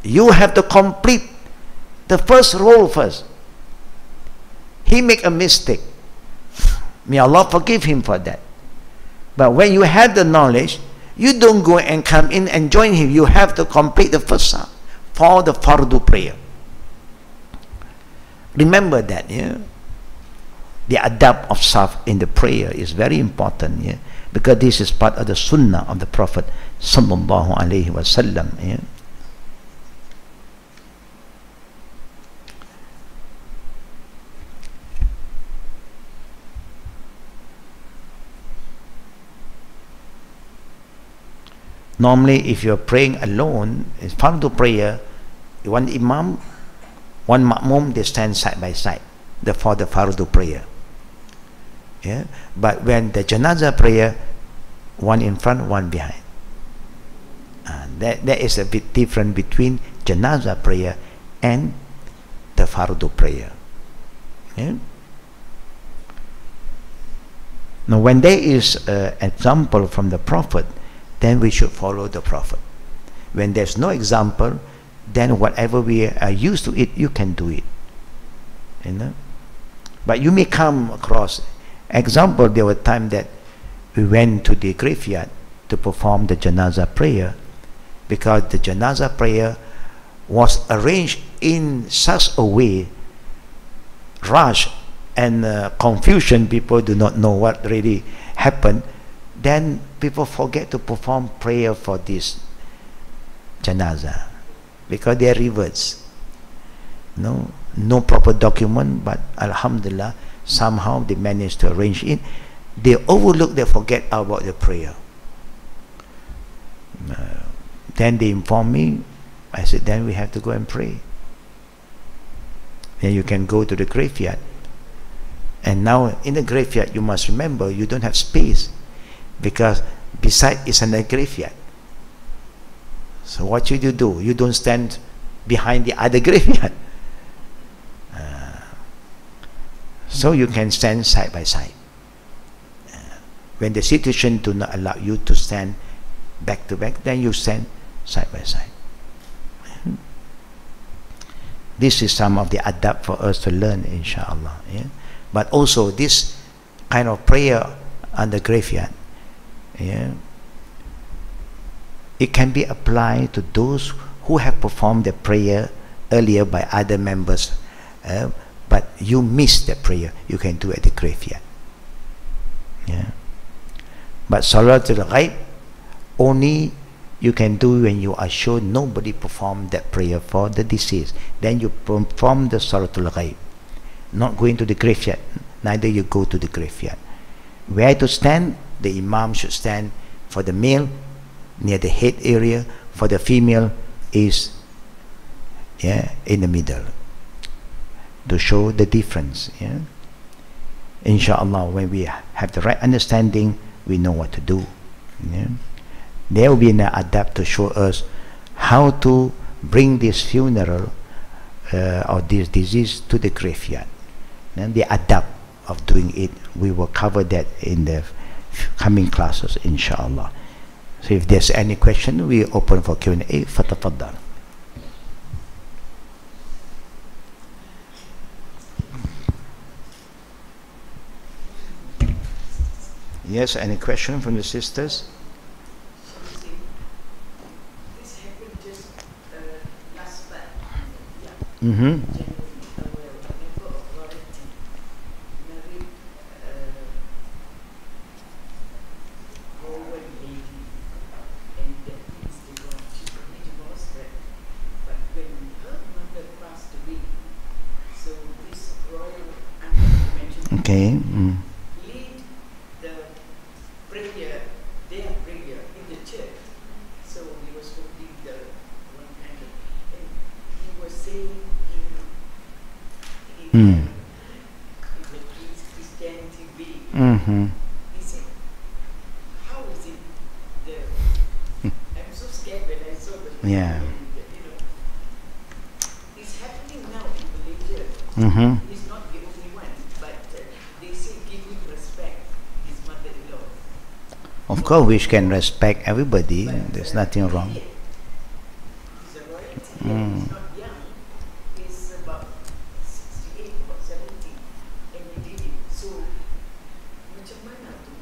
You have to complete the first row first. He make a mistake. May Allah forgive him for that. But when you have the knowledge, you don't go and come in and join him. You have to complete the first saf for the fardu prayer. Remember that, the adab of saf in the prayer is very important, because this is part of the sunnah of the Prophet sallallahu alaihi wasallam. Normally, if you're praying alone, it's fardu prayer, one imam, one ma'mum, they stand side by side for the fardu prayer. But when the janazah prayer, one in front, one behind. That is a bit different between janazah prayer and the fardu prayer. Now, when there is an example from the Prophet, then we should follow the Prophet. When there's no example, then whatever we are used to it, you can do it. But you may come across example. There were times that we went to the graveyard to perform the janazah prayer, because the janazah prayer was arranged in such a way, rush and confusion, people do not know what really happened, then people forget to perform prayer for this janazah because they are reverts. No proper document, but alhamdulillah, somehow they managed to arrange it. They overlook, they forget about the prayer. Then they inform me. I said, then we have to go and pray. Then you can go to the graveyard. And now in the graveyard, you must remember, you don't have space, because beside is a graveyard. So what should you do? You don't stand behind the other graveyard. So you can stand side by side. When the situation do not allow you to stand back to back, then you stand side by side. This is some of the adab for us to learn, inshallah. Yeah? But also this kind of prayer on the graveyard, yeah, it can be applied to those who have performed the prayer earlier by other members, but you missed the prayer. You can do at the graveyard. Yeah. But Salatul Ghaib only you can do when you are sure nobody performed that prayer for the deceased. Then you perform the Salatul Ghaib. Not going to the graveyard. Neither you go to the graveyard. Where to stand? The Imam should stand for the male near the head area. For the female is in the middle, to show the difference. Yeah? Inshallah, when we have the right understanding, we know what to do. Yeah? There will be an adab to show us how to bring this funeral or this disease to the graveyard. And the adab of doing it, we will cover that in the coming classes, inshallah. So if there's any question, we open for Q&A. Fatafaddal. Yes, any question from the sisters? This happened just last month. Mm-hmm. Okay. Mm. Lead the prayer, their prayer in the church. So he was holding the one candle, and he was saying in the Christianity way. Mm-hmm. He said, how is it there? I'm so scared when I saw the Yeah. It's happening now in Malaysia. Mm-hmm. He's not the only one, but they say give him respect, his mother-in-law. Of course, we can respect everybody. There's nothing wrong. He's a royalty. He's not young. He's about 68 or 70, and he did it. So, macam mana tu?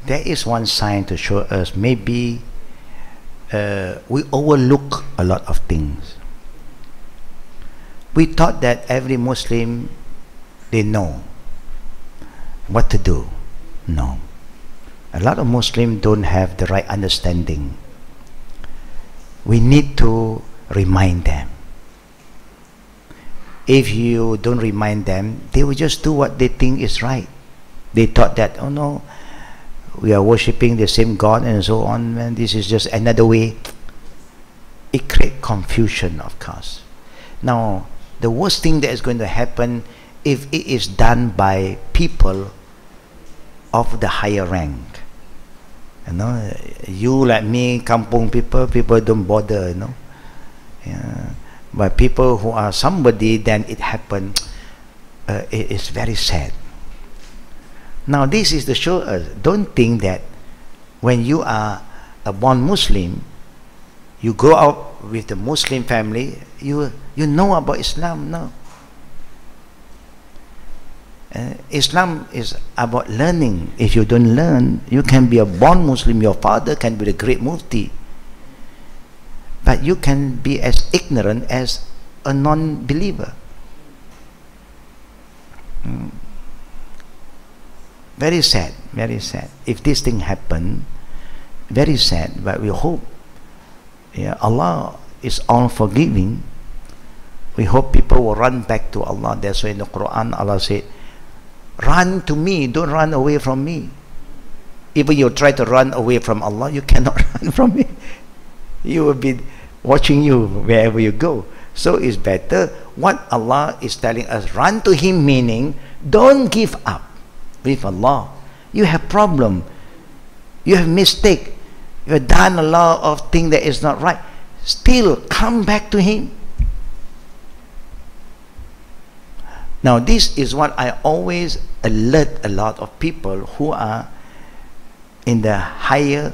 There is one sign to show us maybe we overlook a lot of things. We thought that every Muslim, they know what to do. No. A lot of Muslims don't have the right understanding. We need to remind them. If you don't remind them, they will just do what they think is right. They thought that, oh no, we are worshipping the same God and so on, and this is just another way. It creates confusion, of course. Now, the worst thing that is going to happen if it is done by people of the higher rank. You like me, kampung people don't bother, Yeah. But people who are somebody, then it happened, it is very sad. Now this is to show us, don't think that when you are a born Muslim, you grow up with the Muslim family, you know about Islam. No. Islam is about learning. If you don't learn, you can be a born Muslim, your father can be the great mufti, but you can be as ignorant as a non-believer. Very sad, very sad. If this thing happen, very sad, but we hope, yeah, Allah is all forgiving. We hope people will run back to Allah. That's why in the Quran Allah said, run to me, don't run away from me. Even you try to run away from Allah, you cannot run from me. He will be watching you wherever you go. So it's better, what Allah is telling us, run to Him, meaning don't give up with Allah. You have problem, you have mistake, you have done a lot of things that is not right, still come back to Him. Now this is what I always alert a lot of people who are in the higher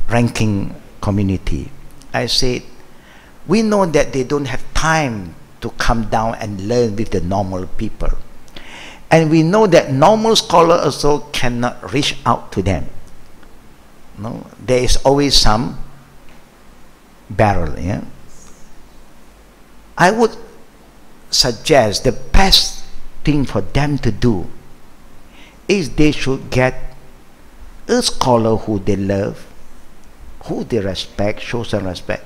ranking community. I say, we know that they don't have time to come down and learn with the normal people, and we know that normal scholar also cannot reach out to them. No, there is always some barrier. Yeah? I would suggest the best thing for them to do is they should get a scholar who they love, who they respect, show some respect,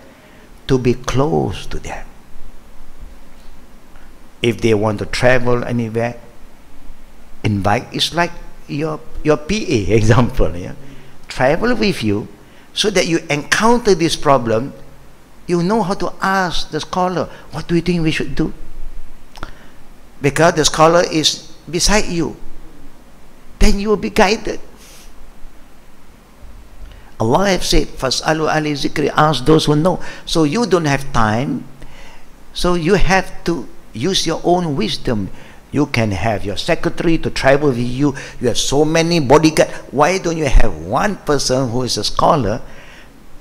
to be close to them. If they want to travel anywhere, invite. It's like your PA example. Yeah? Travel with you so that you encounter this problem, you know how to ask the scholar, what do you think we should do? Because the scholar is beside you, then you will be guided. Allah has said, "Fas'alu ahli zikri," ask those who know. So you don't have time, so you have to use your own wisdom. You can have your secretary to travel with you. You have so many bodyguards. Why don't you have one person who is a scholar,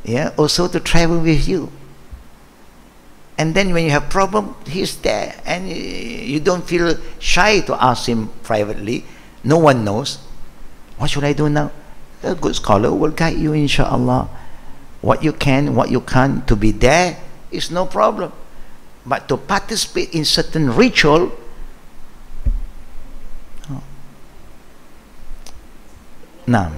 yeah, also to travel with you? And then when you have problem, he's there, and you don't feel shy to ask him privately. No one knows. What should I do now? A good scholar will guide you, inshallah. What you can, what you can't. To be there is no problem. But to participate in certain ritual, no.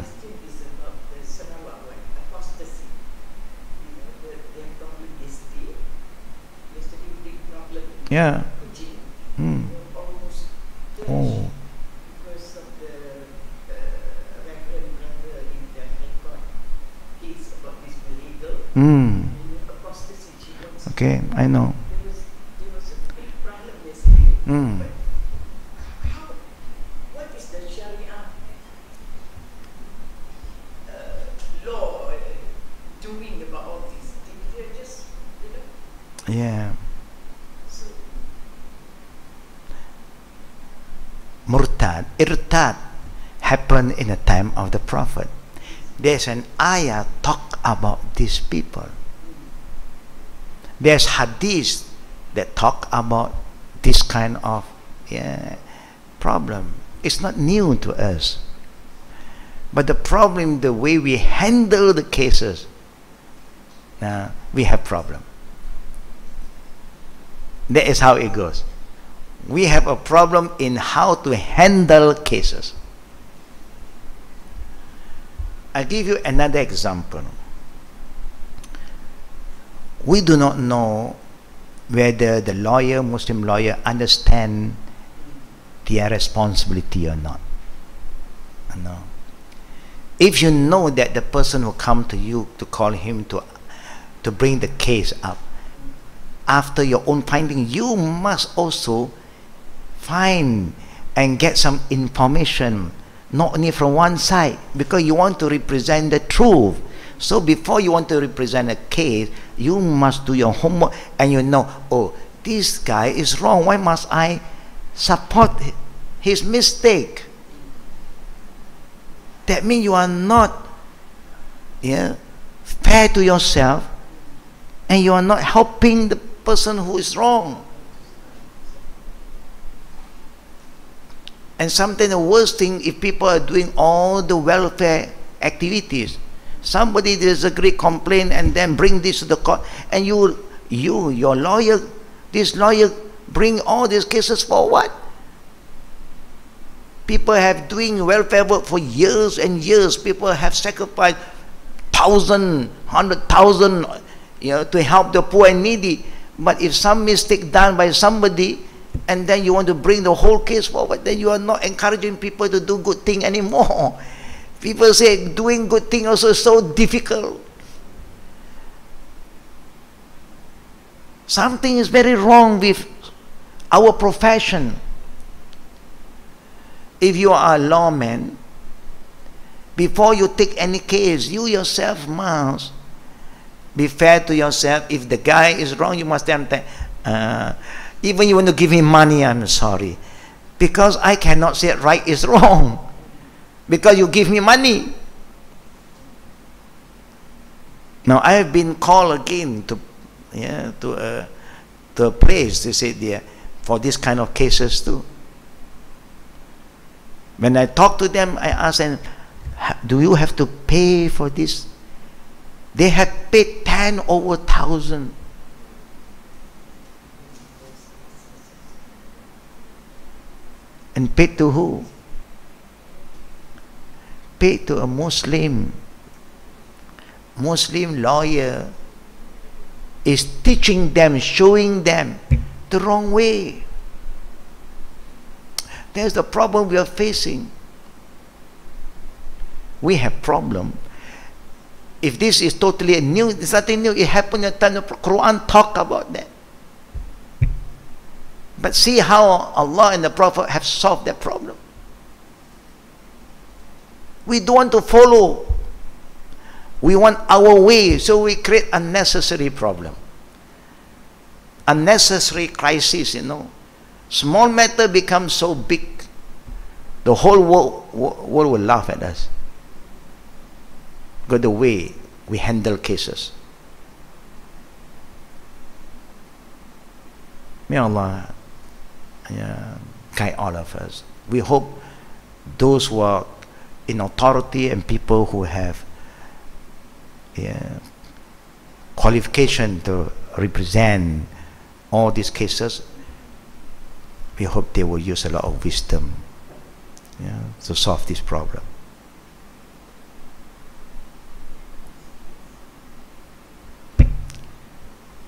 Yeah. Oh. Because of the reverend brother in the High Court case about this illegal apostasy. Okay, I know. There was a big problem yesterday. But what is the Sharia law doing about all this? They're just, Yeah. Murtad, irtad happened in the time of the Prophet. There's an ayah talk about these people. There's hadith that talk about this kind of problem. It's not new to us. But the problem, the way we handle the cases, we have problem. That is how it goes. We have a problem in how to handle cases. I'll give you another example. We do not know whether the lawyer, Muslim lawyer, understand their responsibility or not. No. If you know that the person who come to you to call him to bring the case up, after your own finding, you must also find and get some information, not only from one side, because you want to represent the truth. So before you want to represent a case, you must do your homework, and you know, oh, this guy is wrong, why must I support his mistake? That means you are not fair to yourself, and you are not helping the person who is wrong. And sometimes the worst thing, if people are doing all the welfare activities, somebody disagree, complain, and then bring this to the court, and your lawyer, this lawyer, bring all these cases for what? People have doing welfare work for years and years. People have sacrificed 1,000, 100,000, to help the poor and needy. But if some mistake done by somebody, and then you want to bring the whole case forward, then you are not encouraging people to do good thing anymore. People say doing good thing also is so difficult. Something is very wrong with our profession. If you are a lawman, before you take any case, you yourself must be fair to yourself. If the guy is wrong, you must tell him, even you want to give him money, I'm sorry, because I cannot say right is wrong, because you give me money. Now I have been called again to a place to say there for this kind of cases too. When I talk to them, I ask them, do you have to pay for this? They have paid 10 over 1,000. And paid to who? Paid to a Muslim lawyer is teaching them, showing them the wrong way. There's the problem we are facing. We have problem. If this is totally new, it's nothing new. It happened at the time the Quran talk about that. But see how Allah and the Prophet have solved that problem. We don't want to follow. We want our way, so we create unnecessary problem. Unnecessary crisis, Small matter becomes so big, the whole world will laugh at us. Because the way we handle cases. May Allah guide all of us. We hope those who are in authority and people who have qualification to represent all these cases, we hope they will use a lot of wisdom to solve this problem.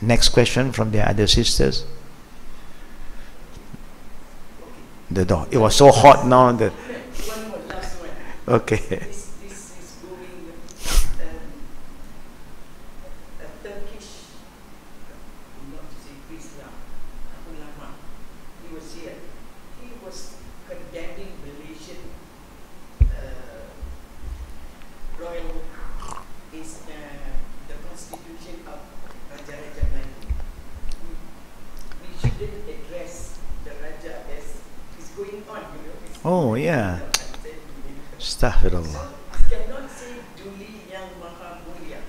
Next question from the other sisters. The door. It was so hot now. One more, last one. Okay. This is going a Turkish, not to say priest now, ulama. He was here. He was condemning Malaysian royal is the constitution of Raja-Raja Melayu. We shouldn't address the Raja as is going on, Oh, yeah. Astaghfirullah. Cannot say Duli Yang Maha Mulia.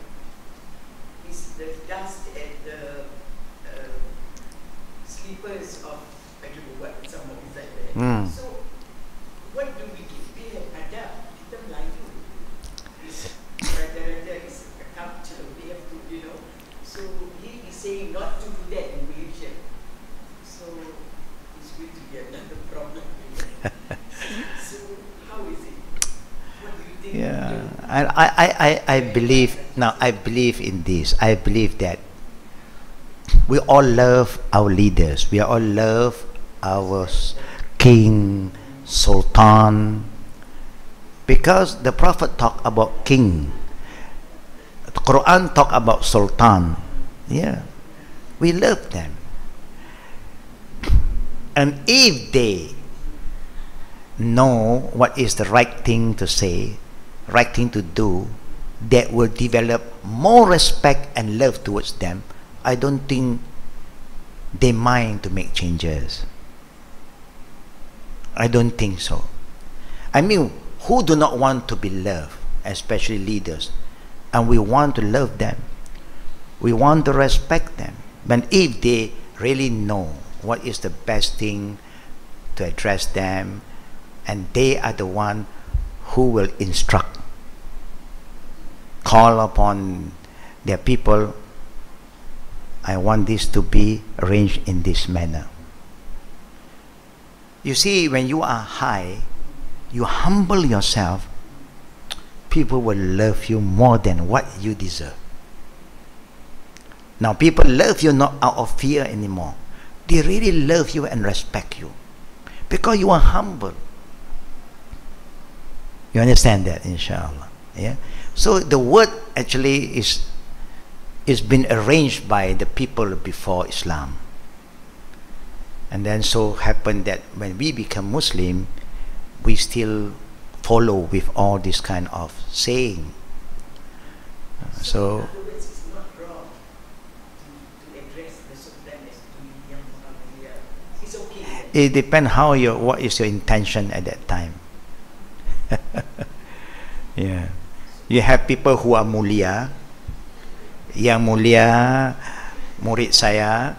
Is the dust and the sleepers of, I don't know what, some of like that. So, what do we give? We have adab, kita Melayu. Raja-raja is a culture, we have to, So, he is saying not to do that in Malaysia. So, it's going to be another problem. So, how is it? What do you think? Yeah, I believe, now I believe in this. I believe that we all love our leaders. We all love our king, sultan, because the Prophet talked about king. The Quran talk about sultan. Yeah, we love them. And if they know what is the right thing to say, right thing to do, that will develop more respect and love towards them, I don't think they mind to make changes. I don't think so. I mean, who do not want to be loved, especially leaders? And we want to love them. We want to respect them. But if they really know what is the best thing to address them, and they are the one who will instruct, call upon their people. I want this to be arranged in this manner. You see, when you are high, you humble yourself, people will love you more than what you deserve. Now people love you not out of fear anymore. They really love you and respect you because you are humble. You understand that, inshallah? Yeah. So the word actually is been arranged by the people before Islam, and then so happened that when we become Muslim, we still follow with all this kind of saying. So it's not wrong to address the Sultan as to Yang Muhammadiyah. It's okay. it depends what is your intention at that time. Yeah, you have people who are mulia, yang mulia, murid saya,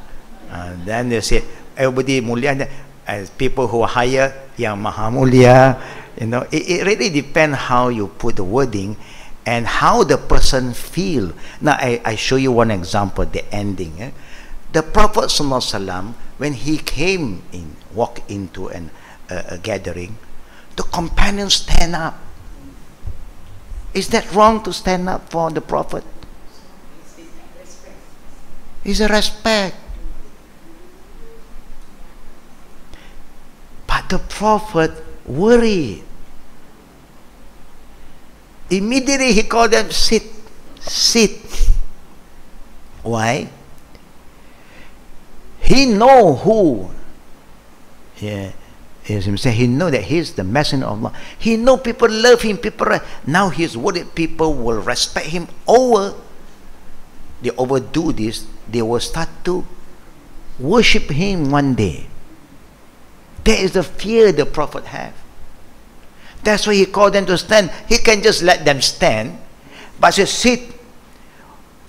then they say everybody mulia, as people who are higher, yang maha mulia. You know, it really depends how you put the wording and how the person feel. Now I show you one example, the ending. The Prophet ﷺ, when he came in, walked into a gathering, the companions stand up. Is that wrong to stand up for the Prophet? It's a respect. But the Prophet worried. Immediately he called them, sit, sit. Why? He know who. Yeah. He know that he's the messenger of Allah. He know people love him. Now he's worried people will respect him over. They overdo this. They will start to worship him one day. That is the fear the Prophet have. That's why he called them to stand. He can just let them stand, but say sit.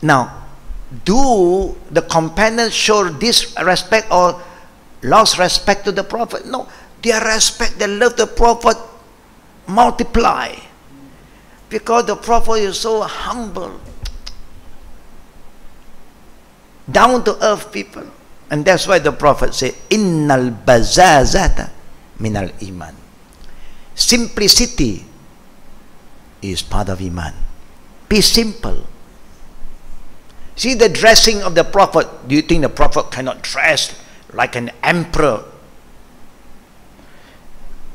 Now, do the companions show this respect or lost respect to the Prophet? No. Their respect, they love the Prophet multiply. Because the Prophet is so humble. Down to earth people. And that's why the Prophet said, Innal bazazata minal iman. Simplicity is part of iman. Be simple. See the dressing of the Prophet. Do you think the Prophet cannot dress like an emperor?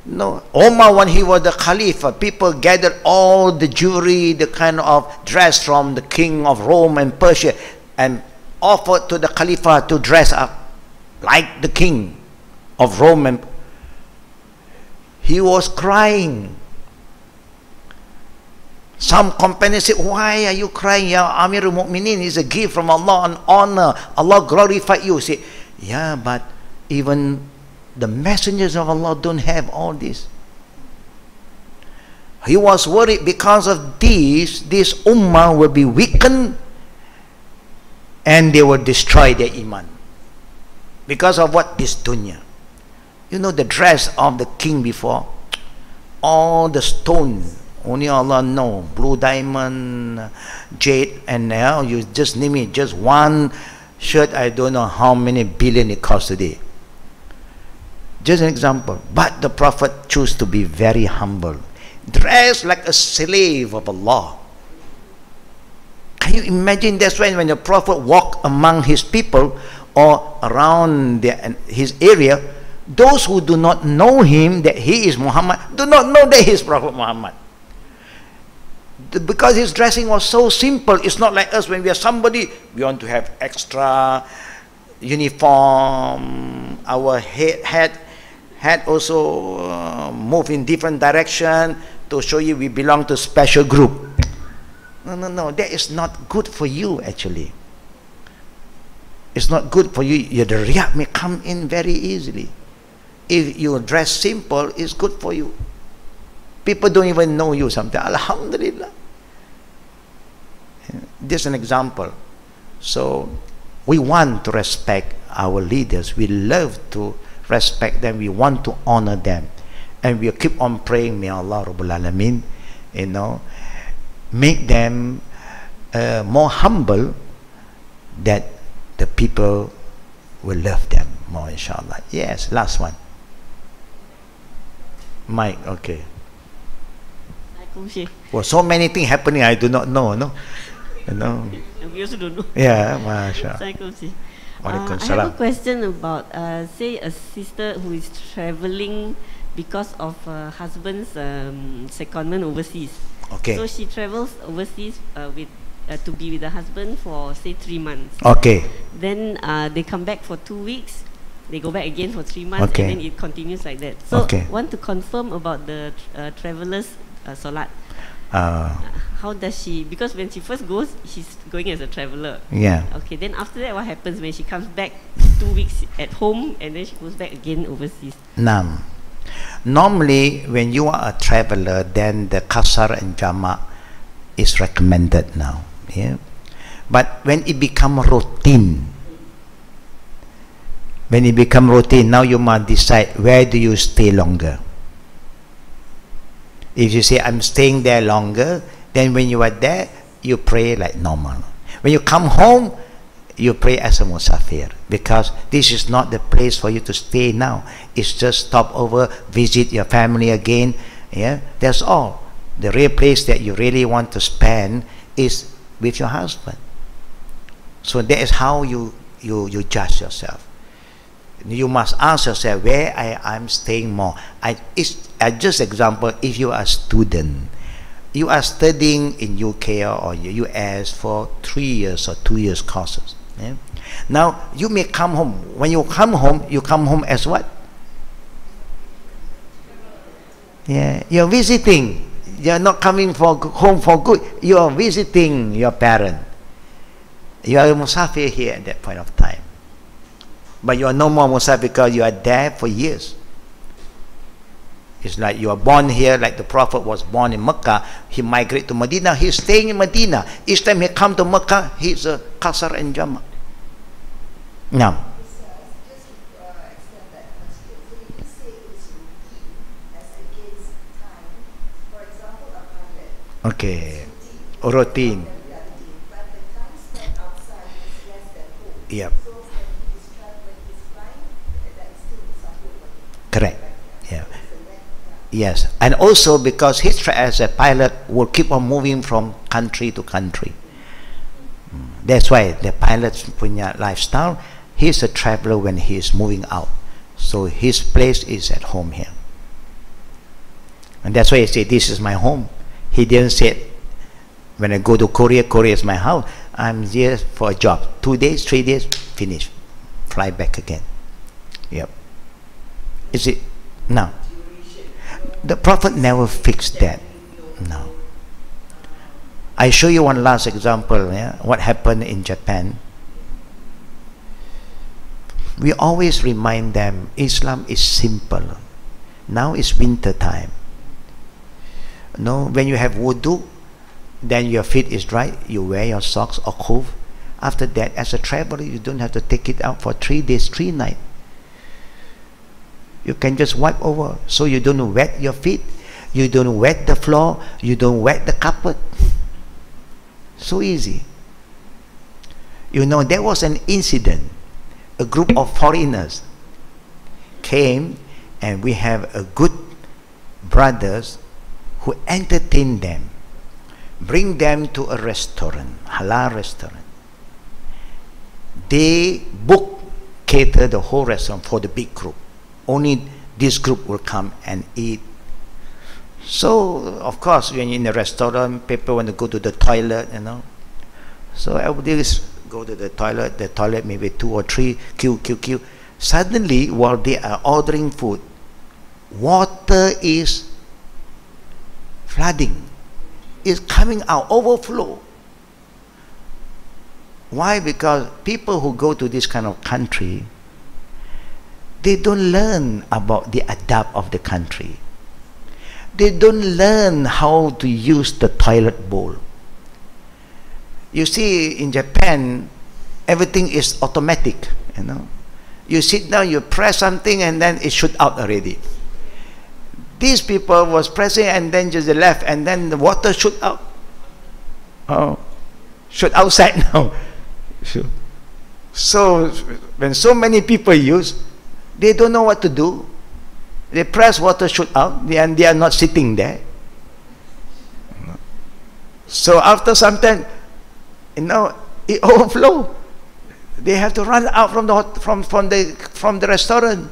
No. Omar, when he was the Khalifa, people gathered all the jewelry, the kind of dress from the king of Rome and Persia, and offered to the Khalifa to dress up like the king of Rome. And he was crying. Some companions said, why are you crying? Ya Amirul Mu'minin, it's a gift from Allah, an honor. Allah glorified you. Say, yeah, but even the messengers of Allah don't have all this. He was worried because of this ummah will be weakened and they will destroy their iman. Because of what? This dunya. You know the dress of the king before? All the stone, only Allah know. Blue diamond, jade, and now you just name it. Just one shirt, I don't know how many billion it costs today. Just an example. But the Prophet chose to be very humble. Dressed like a slave of Allah. Can you imagine? That's when the Prophet walked among his people or around his area, those who do not know him, that he is Muhammad, do not know that he is Prophet Muhammad. Because his dressing was so simple. It's not like us when we are somebody, we want to have extra uniform, our head also move in different direction to show you we belong to special group. No, that is not good for you actually. It's not good for you. The riya may come in very easily. If you dress simple, it's good for you. People don't even know you sometimes. Alhamdulillah. This is an example. So we want to respect our leaders. We love to respect them. We want to honor them. And we'll keep on praying, may Allah Rabbul Alameen, you know, make them more humble, that the people will love them more, inshallah. Yes, last one. Mike, okay. Well, so many things happening, I do not know, no? You know. We also don't know. Yeah, mashallah. I have a question about, say, a sister who is traveling because of her husband's secondment overseas. Okay. So she travels overseas to be with the husband for, say, 3 months. Okay. Then they come back for 2 weeks. They go back again for 3 months, okay. and then it continues like that. So, okay. want to confirm about the traveler's solat. How does she, because when she first goes, she's going as a traveler. Yeah. Okay, then after that, what happens when she comes back 2 weeks at home and then she goes back again overseas? Normally, when you are a traveler, then the qasar and jama is recommended now. Yeah. But when it becomes routine, now you must decide where do you stay longer. If you say, I'm staying there longer, then when you are there, you pray like normal. When you come home, you pray as a musafir, because this is not the place for you to stay now. It's just stop over, visit your family again. Yeah, that's all. The real place that you really want to spend is with your husband. So that is how you judge yourself. You must ask yourself where I'm staying more. Just example, if you are a student, you are studying in UK or US for 3 years or 2 years courses. Yeah? Now you may come home. When you come home as what? Yeah, you're visiting. You're not coming home for good. You are visiting your parent. You are a musafir here at that point of time. But you are no more musafir because you are there for years. It's like you are born here, like the Prophet was born in Mecca. He migrated to Medina. He's staying in Medina. Each time he come to Mecca, he's a qasar and jama. Now. Okay. Routine. Yep. Correct. Yeah. Yes. And also because he as a pilot will keep on moving from country to country. That's why the pilot's punya lifestyle, he's a traveler when he is moving out. So his place is at home here. And that's why he said, this is my home. He didn't say, when I go to Korea, Korea is my house. I'm here for a job. 2 days, 3 days, finish. Fly back again. Yep. Is it? No. The Prophet never fixed that. No. I show you one last example. Yeah? What happened in Japan. We always remind them, Islam is simple. Now it's winter time. No, when you have wudu, then your feet is dry, you wear your socks or khuf. After that, as a traveler, you don't have to take it out for 3 days, 3 nights. You can just wipe over, so you don't wet your feet, you don't wet the floor, you don't wet the carpet. So easy. You know, there was an incident. A group of foreigners came, and we have a good brothers who entertain them, bring them to a restaurant, halal restaurant. They cater the whole restaurant for the big group. Only this group will come and eat. So, of course, when you're in a restaurant, people want to go to the toilet, you know. So everybody go to the toilet maybe 2 or 3, queue. Suddenly, while they are ordering food, water is flooding, is coming out, overflow. Why? Because people who go to this kind of country, they don't learn about the adab of the country. They don't learn how to use the toilet bowl. You see, in Japan, everything is automatic, you know. You sit down, you press something, and then it shoot out already. These people was pressing and then just left, and then the water shoot out. Oh, shoot outside now. So when so many people use, they don't know what to do. They press, water shoot out, and they are not sitting there. So after some time, it overflow. They have to run out from the restaurant.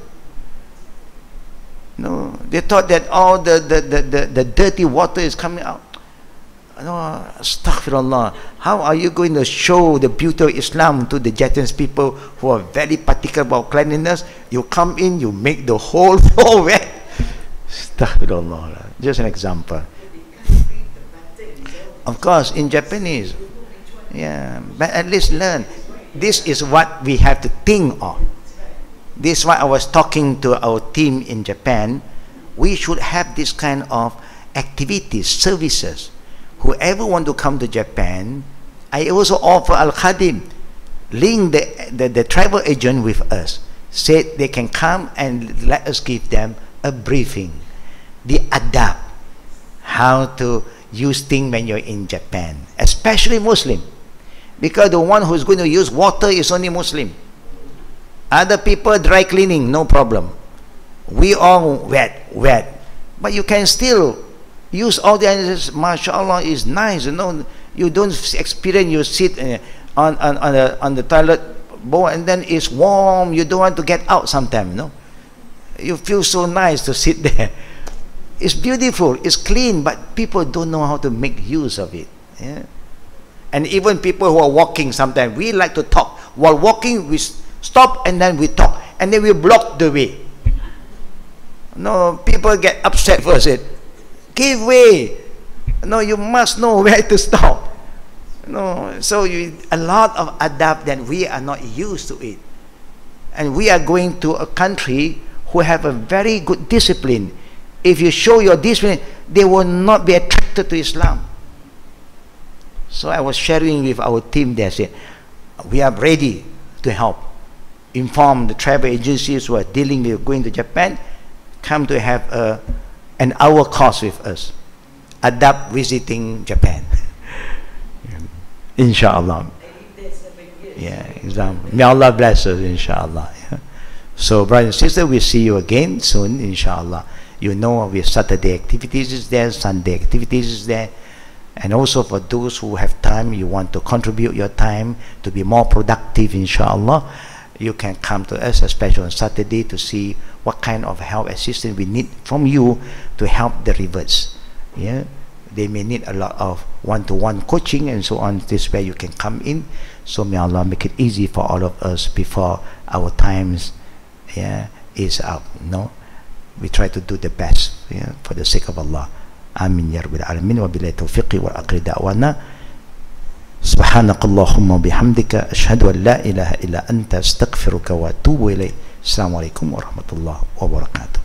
No, they thought that all the dirty water is coming out. No, astaghfirullah. How are you going to show the beauty of Islam to the Japanese people who are very particular about cleanliness? You come in, you make the whole floor wet. Astaghfirullah. Just an example. Of course, in Japanese. Yeah, but at least learn. This is what we have to think of. This is why I was talking to our team in Japan. We should have this kind of activities, services. Whoever want to come to Japan, I also offer Al-Khadim, link the travel agent with us. Said they can come and let us give them a briefing. The adab, how to use things when you're in Japan, especially Muslim. Because the one who's going to use water is only Muslim. Other people dry cleaning, no problem. We all wet. But you can still use all the others. MashaAllah is nice. You don't experience, you sit on the toilet bowl and then it's warm. You don't want to get out sometimes. You feel so nice to sit there. It's beautiful, it's clean, but people don't know how to make use of it. Yeah? And even people who are walking, sometimes we like to talk. While walking, we stop and then we talk, and then we block the way. No, people get upset first. Give way. No, you must know where to stop. No, so a lot of adab that we are not used to it, and we are going to a country who have a very good discipline. If you show your discipline, they will not be attracted to Islam. So I was sharing with our team there, said, we are ready to help. Inform the travel agencies who are dealing with going to Japan, come to have an hour course with us. Adab visiting Japan. Inshallah. Yeah, example. May Allah bless us, inshallah. Yeah. So, brothers and sisters, we'll see you again soon, inshallah. You know, we have Saturday activities is there, Sunday activities is there. And also for those who have time, you want to contribute your time to be more productive, inshallah, you can come to us, especially on Saturday, to see what kind of help assistance we need from you to help the reverts. Yeah, they may need a lot of one-to-one coaching and so on. This way you can come in. So may Allah make it easy for all of us before our times, yeah, is up. No, we try to do the best, yeah, for the sake of Allah. Amin ya rabbil alamin wa billahi tawfiqi wa aqri da'wana. Subhanakallahumma bihamdika ashhadu an la ilaha illa anta astaghfiruka wa atubu ilayk. Assalamu alaikum warahmatullahi wabarakatuh.